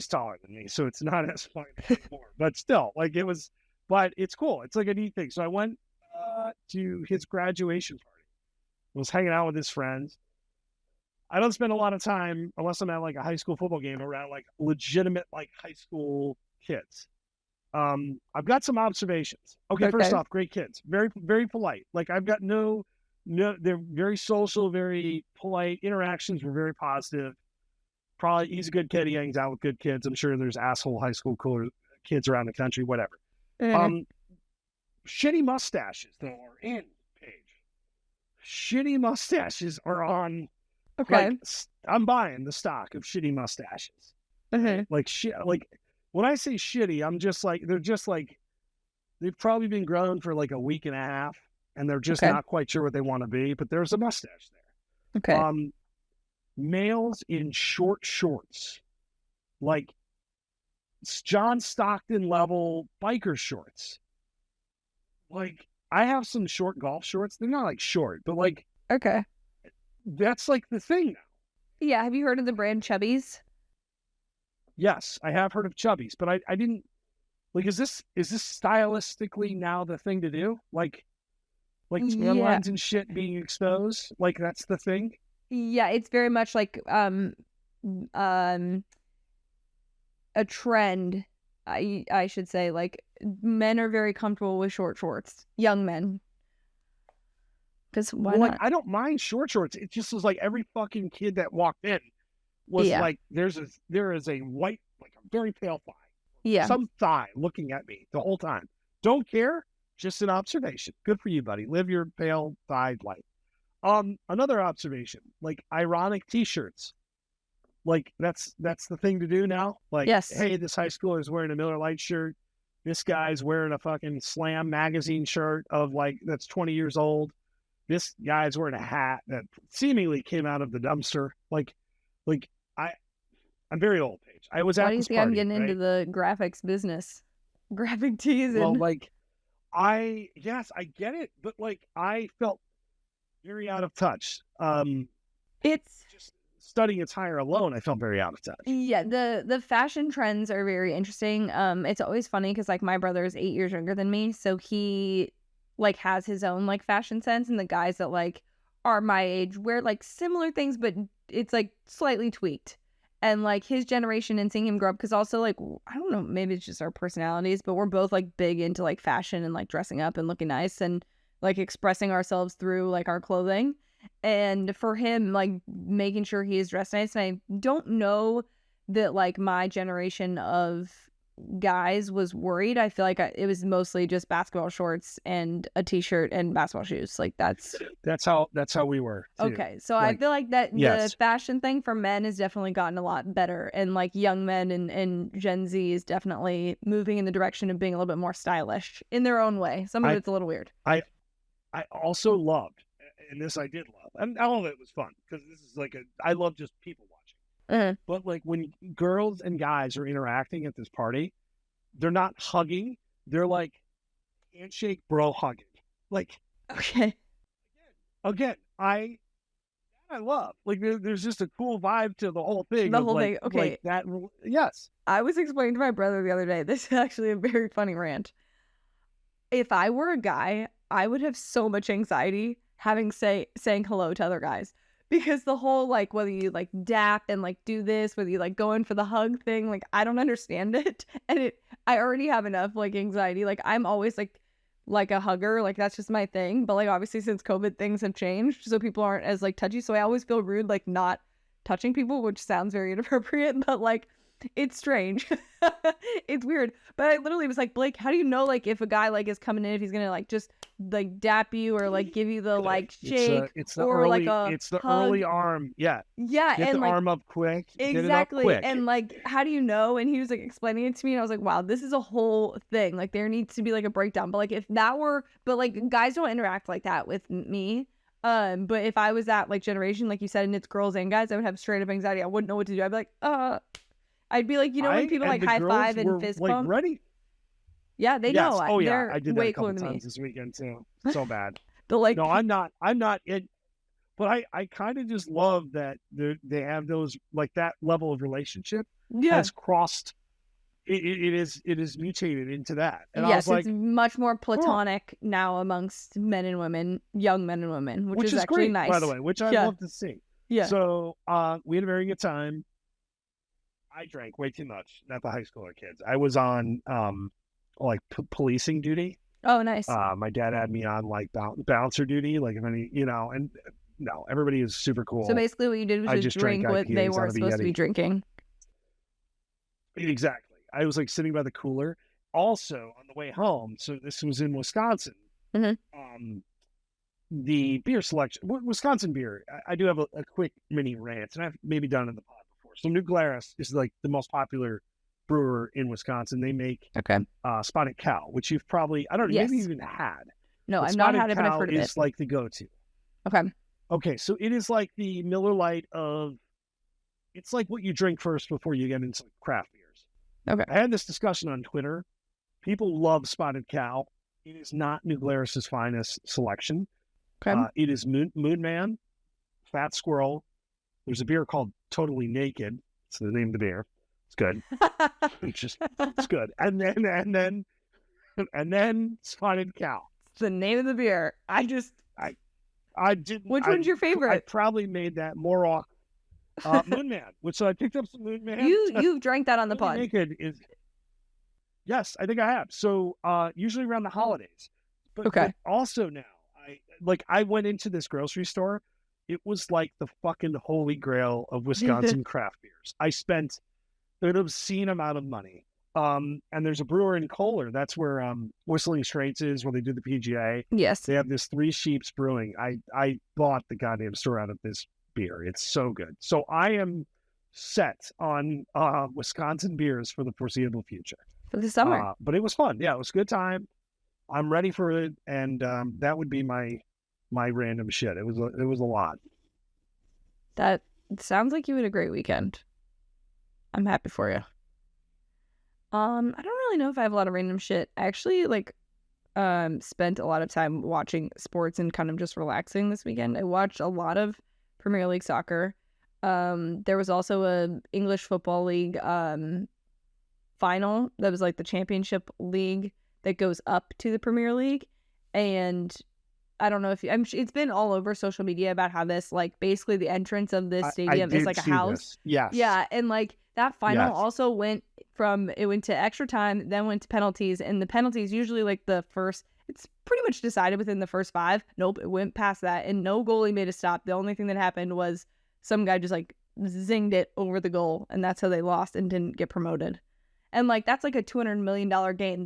taller than me, so it's not as funny anymore. But still, like it was, but it's cool. It's like a neat thing. So I went to his graduation party. I was hanging out with his friends. I don't spend a lot of time unless I'm at like a high school football game around like legitimate like high school kids. I've got some observations. Okay, first off, great kids, very very polite. Like I've got no, they're very social, very polite. Interactions were very positive. Probably he's a good kid. He hangs out with good kids. I'm sure there's asshole high school cooler kids around the country, whatever. Shitty mustaches though are in, Paige. Shitty mustaches are on. Okay. Like, I'm buying the stock of shitty mustaches. Like shit. Like when I say shitty, I'm just like they've probably been grown for like a week and a half, and they're just not quite sure what they want to be. But there's a mustache there. Okay. Males in short shorts, like John Stockton level biker shorts. Like I have some short golf shorts. They're not like short, but like that's like the thing now. Yeah. Have you heard of the brand Chubbies? Yes, I have heard of Chubbies, but I didn't like. Is this stylistically now the thing to do? Like tan lines and shit being exposed. Like that's the thing. Yeah, it's very much like a trend. I should say, like men are very comfortable with short shorts. Young men. Because why not? Like, I don't mind short shorts. It just was like every fucking kid that walked in was like, there is a white, like a very pale thigh. Yeah. Some thigh looking at me the whole time. Don't care. Just an observation. Good for you, buddy. Live your pale thighed life. Another observation, like ironic t-shirts. Like that's the thing to do now. Like, hey, this high schooler is wearing a Miller Lite shirt. This guy's wearing a fucking Slam magazine shirt of like that's 20 years old. This guy's wearing a hat that seemingly came out of the dumpster. Like I'm very old, Paige. I was at this party. Why do you think I'm getting into the graphics business? Graphic tees and... Well, like, I get it, but like I felt very out of touch. It's just studying attire alone, I felt very out of touch. Yeah, the fashion trends are very interesting. It's always funny because like my brother is 8 years younger than me, so he like has his own like fashion sense, and the guys that like are my age wear like similar things, but it's like slightly tweaked. And like his generation and seeing him grow up, because also like I don't know, maybe it's just our personalities, but we're both like big into like fashion and like dressing up and looking nice and like expressing ourselves through like our clothing. And for him, like making sure he is dressed nice. And I don't know that like my generation of guys was worried. I feel like it was mostly just basketball shorts and a t-shirt and basketball shoes. Like that's how we were too. Okay, so like, I feel like that the fashion thing for men has definitely gotten a lot better, and like young men and Gen Z is definitely moving in the direction of being a little bit more stylish in their own way. Some of it's a little weird. I also loved, and this I did love, and all of it was fun because this is like I love just people watching. But like when girls and guys are interacting at this party, they're not hugging. They're like handshake, bro, hugging. Like, again, I love. Like, there's just a cool vibe to the whole thing. The whole thing. Okay. Like that. Yes. I was explaining to my brother the other day. This is actually a very funny rant. If I were a guy, I would have so much anxiety saying hello to other guys. Because the whole, like, whether you, like, dap and, like, do this, whether you, like, go in for the hug thing, like, I don't understand it. And I already have enough, like, anxiety. Like, I'm always, like a hugger. Like, that's just my thing. But, like, obviously, since COVID, things have changed. So people aren't as, like, touchy. So I always feel rude, like, not touching people, which sounds very inappropriate. But, like, It's strange. It's weird. But I literally was like, Blake, how do you know like if a guy like is coming in, if he's gonna like just like dap you or like give you the like shake It's the or early like a it's the hug? early arm. Yeah. Yeah, Get and the like arm up quick. Get it up exactly. quick. And like, how do you know? And he was like explaining it to me, and I was like, wow, this is a whole thing. Like there needs to be like a breakdown. But like if that were but like guys don't interact like that with me. But if I was that like generation, like you said, and it's girls and guys, I would have straight up anxiety. I wouldn't know what to do. I'd be like, I'd be like, you know, when people like high five and fist like bump. ready. Yeah, they Yes. know. Oh yeah, They're I did that way a couple cooler than me. times this weekend too. So bad. But like, No, I'm not. I'm not it. But I kind of just love that they have those like that level of relationship yeah, has crossed. It is mutated into that, and I yes, was like, it's much more cool. platonic now amongst men and women, young men and women, which is actually great, nice. by the way, which I Yeah. love to see. Yeah. So we had a very good time. I drank way too much, not the high schooler kids. I was on like policing duty. Oh, nice. My dad had me on like bouncer duty, like if any, and no, everybody is super cool. So basically, what you did was I just drank drink what IPAs they out weren't of a supposed to be Yeti. drinking. Exactly. I was like sitting by the cooler. Also on the way home, so this was in Wisconsin. Mm-hmm. The beer selection, Wisconsin beer. I do have a quick mini rant, and I've maybe done it in the pod before. So New Glarus is like the most popular brewer in Wisconsin. They make Spotted Cow, which you've probably, I don't know, maybe even had. No, But I've not Spotted had it, but I've Cow heard of it. is like the go-to. Okay. Okay, so it is like the Miller Lite of, it's like what you drink first before you get into craft beers. Okay. I had this discussion on Twitter. People love Spotted Cow. It is not New Glarus's finest selection. Okay. It is Moon Man, Fat Squirrel. There's a beer called Totally Naked. It's the name of the beer. It's good. It's good. And then Spotted Cow. It's the name of the beer. I didn't. Which one's your favorite? I probably made that more off Moon Man. So I picked up some Moon Man. You've drank that on the pod. Naked is. Yes, I think I have. So usually around the holidays. But also now, I went into this grocery store. It was like the fucking holy grail of Wisconsin craft beers. I spent an obscene amount of money. And there's a brewer in Kohler. That's where Whistling Straits is, where they do the PGA. Yes. They have this Three Sheeps Brewing. I bought the goddamn store out of this beer. It's so good. So I am set on Wisconsin beers for the foreseeable future. For the summer. But it was fun. Yeah, it was a good time. I'm ready for it, and that would be my random shit. It was a lot. That sounds like you had a great weekend. I'm happy for you. I don't really know if I have a lot of random shit. I actually spent a lot of time watching sports and kind of just relaxing this weekend. I watched a lot of Premier League soccer. There was also a English Football League final that was like the championship league that goes up to the Premier League, and I don't know if it's been all over social media about how this like basically the entrance of this stadium is like a house. Yes. Yeah, and like that final also went to extra time, then went to penalties, and the penalties usually like the first, it's pretty much decided within the first 5. Nope, it went past that, and no goalie made a stop. The only thing that happened was some guy just like zinged it over the goal, and that's how they lost and didn't get promoted. And like that's like a $200 million game.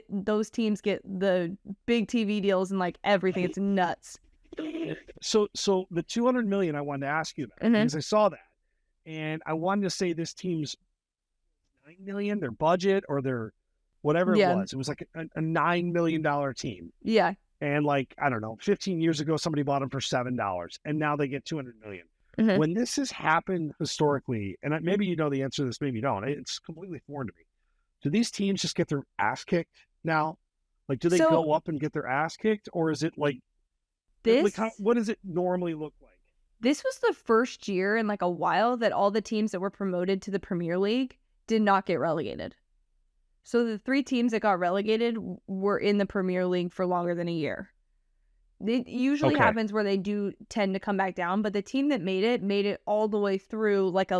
Those teams get the big TV deals and like everything. It's nuts. So the $200 million I wanted to ask you about because I saw that, and I wanted to say this team's $9 million, their budget or their whatever it was. It was like a $9 million team. Yeah. And like I don't know, 15 years ago somebody bought them for $7, and now they get $200 million. When this has happened historically, and maybe you know the answer to this, maybe you don't. It's completely foreign to me. Do these teams just get their ass kicked now? Like, do they go up and get their ass kicked, or is it like this? Like, what does it normally look like? This was the first year in like a while that all the teams that were promoted to the Premier League did not get relegated. So the 3 teams that got relegated were in the Premier League for longer than a year. It usually happens where they do tend to come back down, but the team that made it all the way through like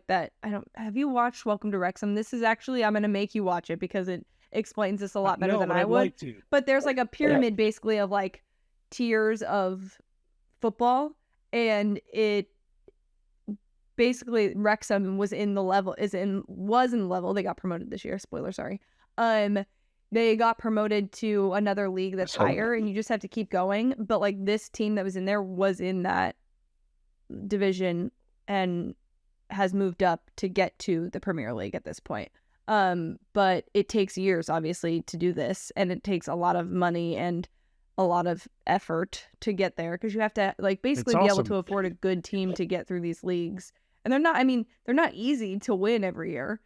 that. Have you watched Welcome to Wrexham? This is actually, I'm going to make you watch it because it explains this a lot better than I would. Like to. But there's like a pyramid basically of like tiers of football, and it basically Wrexham was in the level they got promoted this year, spoiler, sorry. They got promoted to another league that's higher, and you just have to keep going. But like this team that was in there was in that division and has moved up to get to the Premier League at this point. But it takes years, obviously, to do this, and it takes a lot of money and a lot of effort to get there, because you have to like basically be able to afford a good team to get through these leagues, and they're not easy to win every year.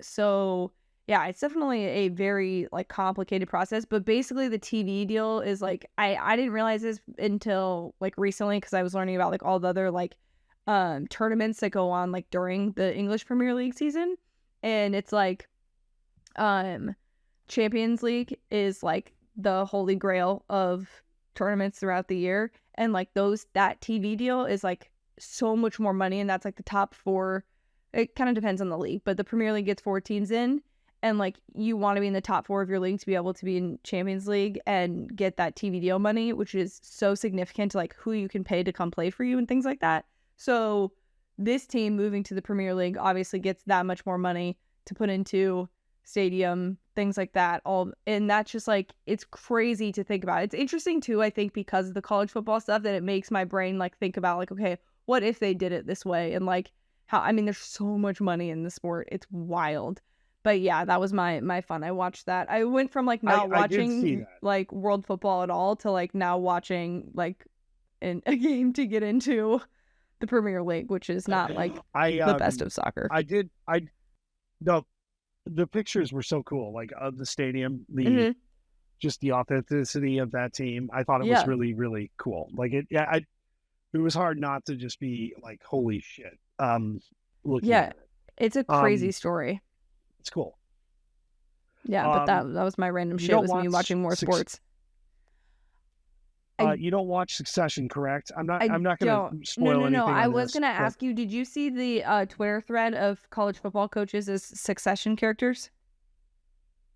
So yeah, it's definitely a very like complicated process. But basically, the TV deal is like I didn't realize this until like recently, because I was learning about like all the other like tournaments that go on like during the English Premier League season. And it's like Champions League is like the holy grail of tournaments throughout the year, and like that TV deal is like so much more money, and that's like the top 4. It kind of depends on the league, but the Premier League gets 4 teams in, and like you want to be in the top 4 of your league to be able to be in Champions League and get that TV deal money, which is so significant to like who you can pay to come play for you and things like that. So this team moving to the Premier League obviously gets that much more money to put into stadium, things like that. And that's just like, it's crazy to think about. It's interesting too, I think, because of the college football stuff, that it makes my brain like think about like, okay, what if they did it this way? And like how, I mean, there's so much money in the sport. It's wild. But yeah, that was my fun. I watched that. I went from like not watching like world football at all to like now watching like a game to get into the Premier League, which is not like the best of soccer. The pictures were so cool, like of the stadium, just the authenticity of that team. I thought it was really, really cool. Like it was hard not to just be like, holy shit. Looking at it. It's a crazy story. It's cool. Yeah, but that was my random shit. Was me watching more sports. You don't watch Succession, correct? I'm not going to spoil anything. No. I was going to ask you, did you see the Twitter thread of college football coaches as Succession characters?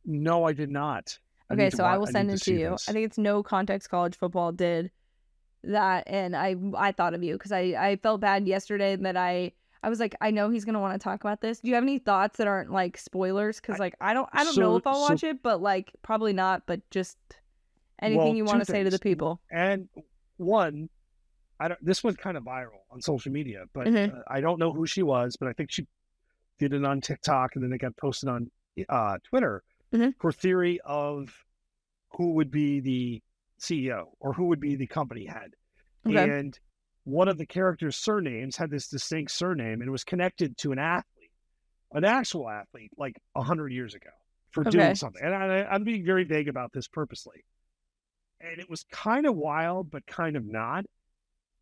No, I did not. Okay, so I will send it to you. I think it's No Context College Football did that, and I thought of you because I felt bad yesterday that I was like, I know he's going to want to talk about this. Do you have any thoughts that aren't like spoilers? Because like I don't know if I'll watch it, but like probably not. But just anything you want to say to the people. And one, this went kind of viral on social media, but I don't know who she was, but I think she did it on TikTok, and then it got posted on Twitter. Her theory of who would be the CEO or who would be the company head. Okay. And one of the characters' surnames had this distinct surname, and it was connected to an actual athlete, like 100 years ago for doing something. And I'm being very vague about this purposely. And it was kind of wild, but kind of not.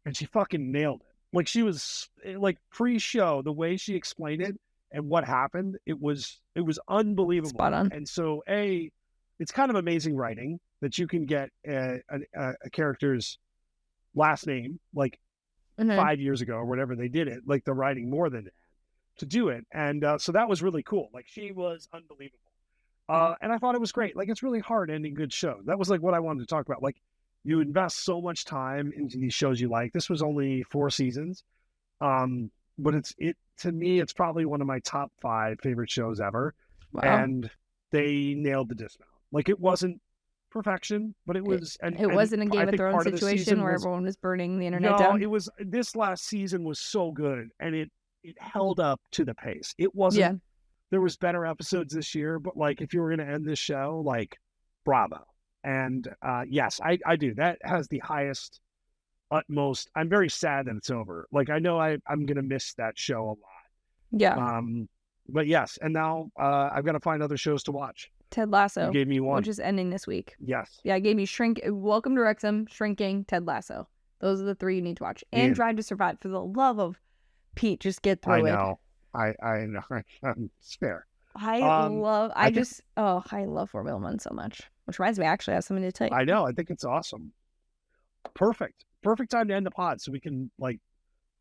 And she fucking nailed it. Like she was like pre-show, the way she explained it and what happened, it was unbelievable. Spot on. And so it's kind of amazing writing that you can get a character's last name, like 5 years ago or whatever they did it, like the writing more than that to do it. And so that was really cool. Like she was unbelievable. And I thought it was great. Like it's really hard ending good shows. That was like what I wanted to talk about. Like you invest so much time into these shows you like. This was only 4 seasons. But to me, it's probably one of my top 5 favorite shows ever. Wow. And they nailed the dismount. Like it wasn't perfection, but it was. It wasn't a Game of Thrones situation where everyone was burning the internet down. It was. This last season was so good, and it held up to the pace. It wasn't. Yeah. There was better episodes this year, but like if you were going to end this show, like bravo. And yes, I do. That has the highest, utmost. I'm very sad that it's over. Like I know I'm going to miss that show a lot. Yeah. But yes, and now I've got to find other shows to watch. Ted Lasso. You gave me one. Which is ending this week. Yes. Yeah, I gave you Welcome to Wrexham, Shrinking, Ted Lasso. Those are the 3 you need to watch. And Drive to Survive. For the love of Pete, just get through it. I know. It's fair. I love Formula 1 so much. Which reminds me, I actually have something to tell you. I know. I think it's awesome. Perfect time to end the pod so we can like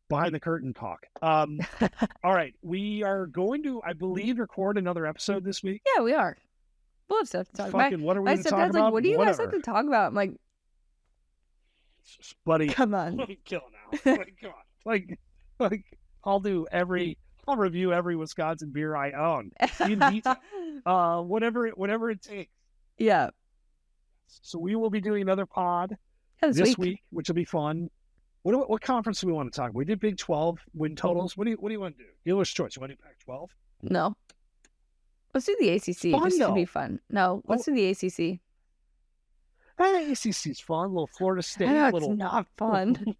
behind the curtain talk. All right. We are going to, I believe, record another episode this week. Yeah, we are. We'll have stuff to talk about. What are we going to talk about? Like, what do you guys have to talk about? I'm like, buddy, come on. Kill now. Like, come on. Like, I'll review every Wisconsin beer I own. In detail. Whatever it takes. Yeah. So we will be doing another pod this week, which will be fun. What conference do we want to talk about? We did Big 12 win totals. What do you want to do? Dealer's choice. You want to do Pac-12? No. Let's do the ACC. Just to be fun. No, let's do the ACC. ACC's fun. A little Florida State. It's not fun.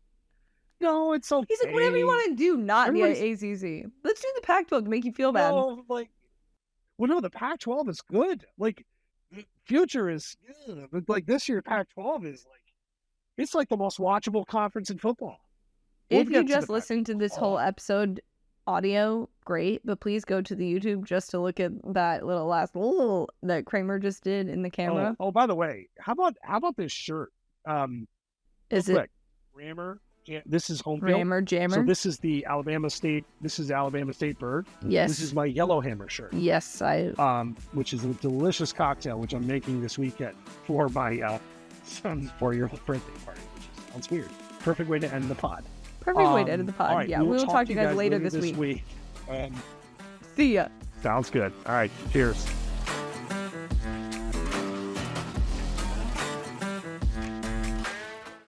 No, it's okay. He's like, whatever you want to do, not the ACC. Let's do the Pac-12 to make you feel bad. No, no, the Pac-12 is good. Like, the future is good. But, like, this year, Pac-12 is, like, it's like the most watchable conference in football. If you just listened to this whole episode audio, great. But please go to the YouTube just to look at that that Kramer just did in the camera. Oh, by the way, how about this shirt? Is it Rammer? This is home Rammer Jammer. So this is the Alabama State. This is the Alabama State bird. Yes. This is my Yellow Hammer shirt. Yes, which is a delicious cocktail, which I'm making this weekend for my son's 4-year-old birthday party, which sounds weird. Perfect way to end the pod. Perfect way to end the pod. Right, yeah, we will talk to you guys later this week. week. See ya. Sounds good. All right. Cheers.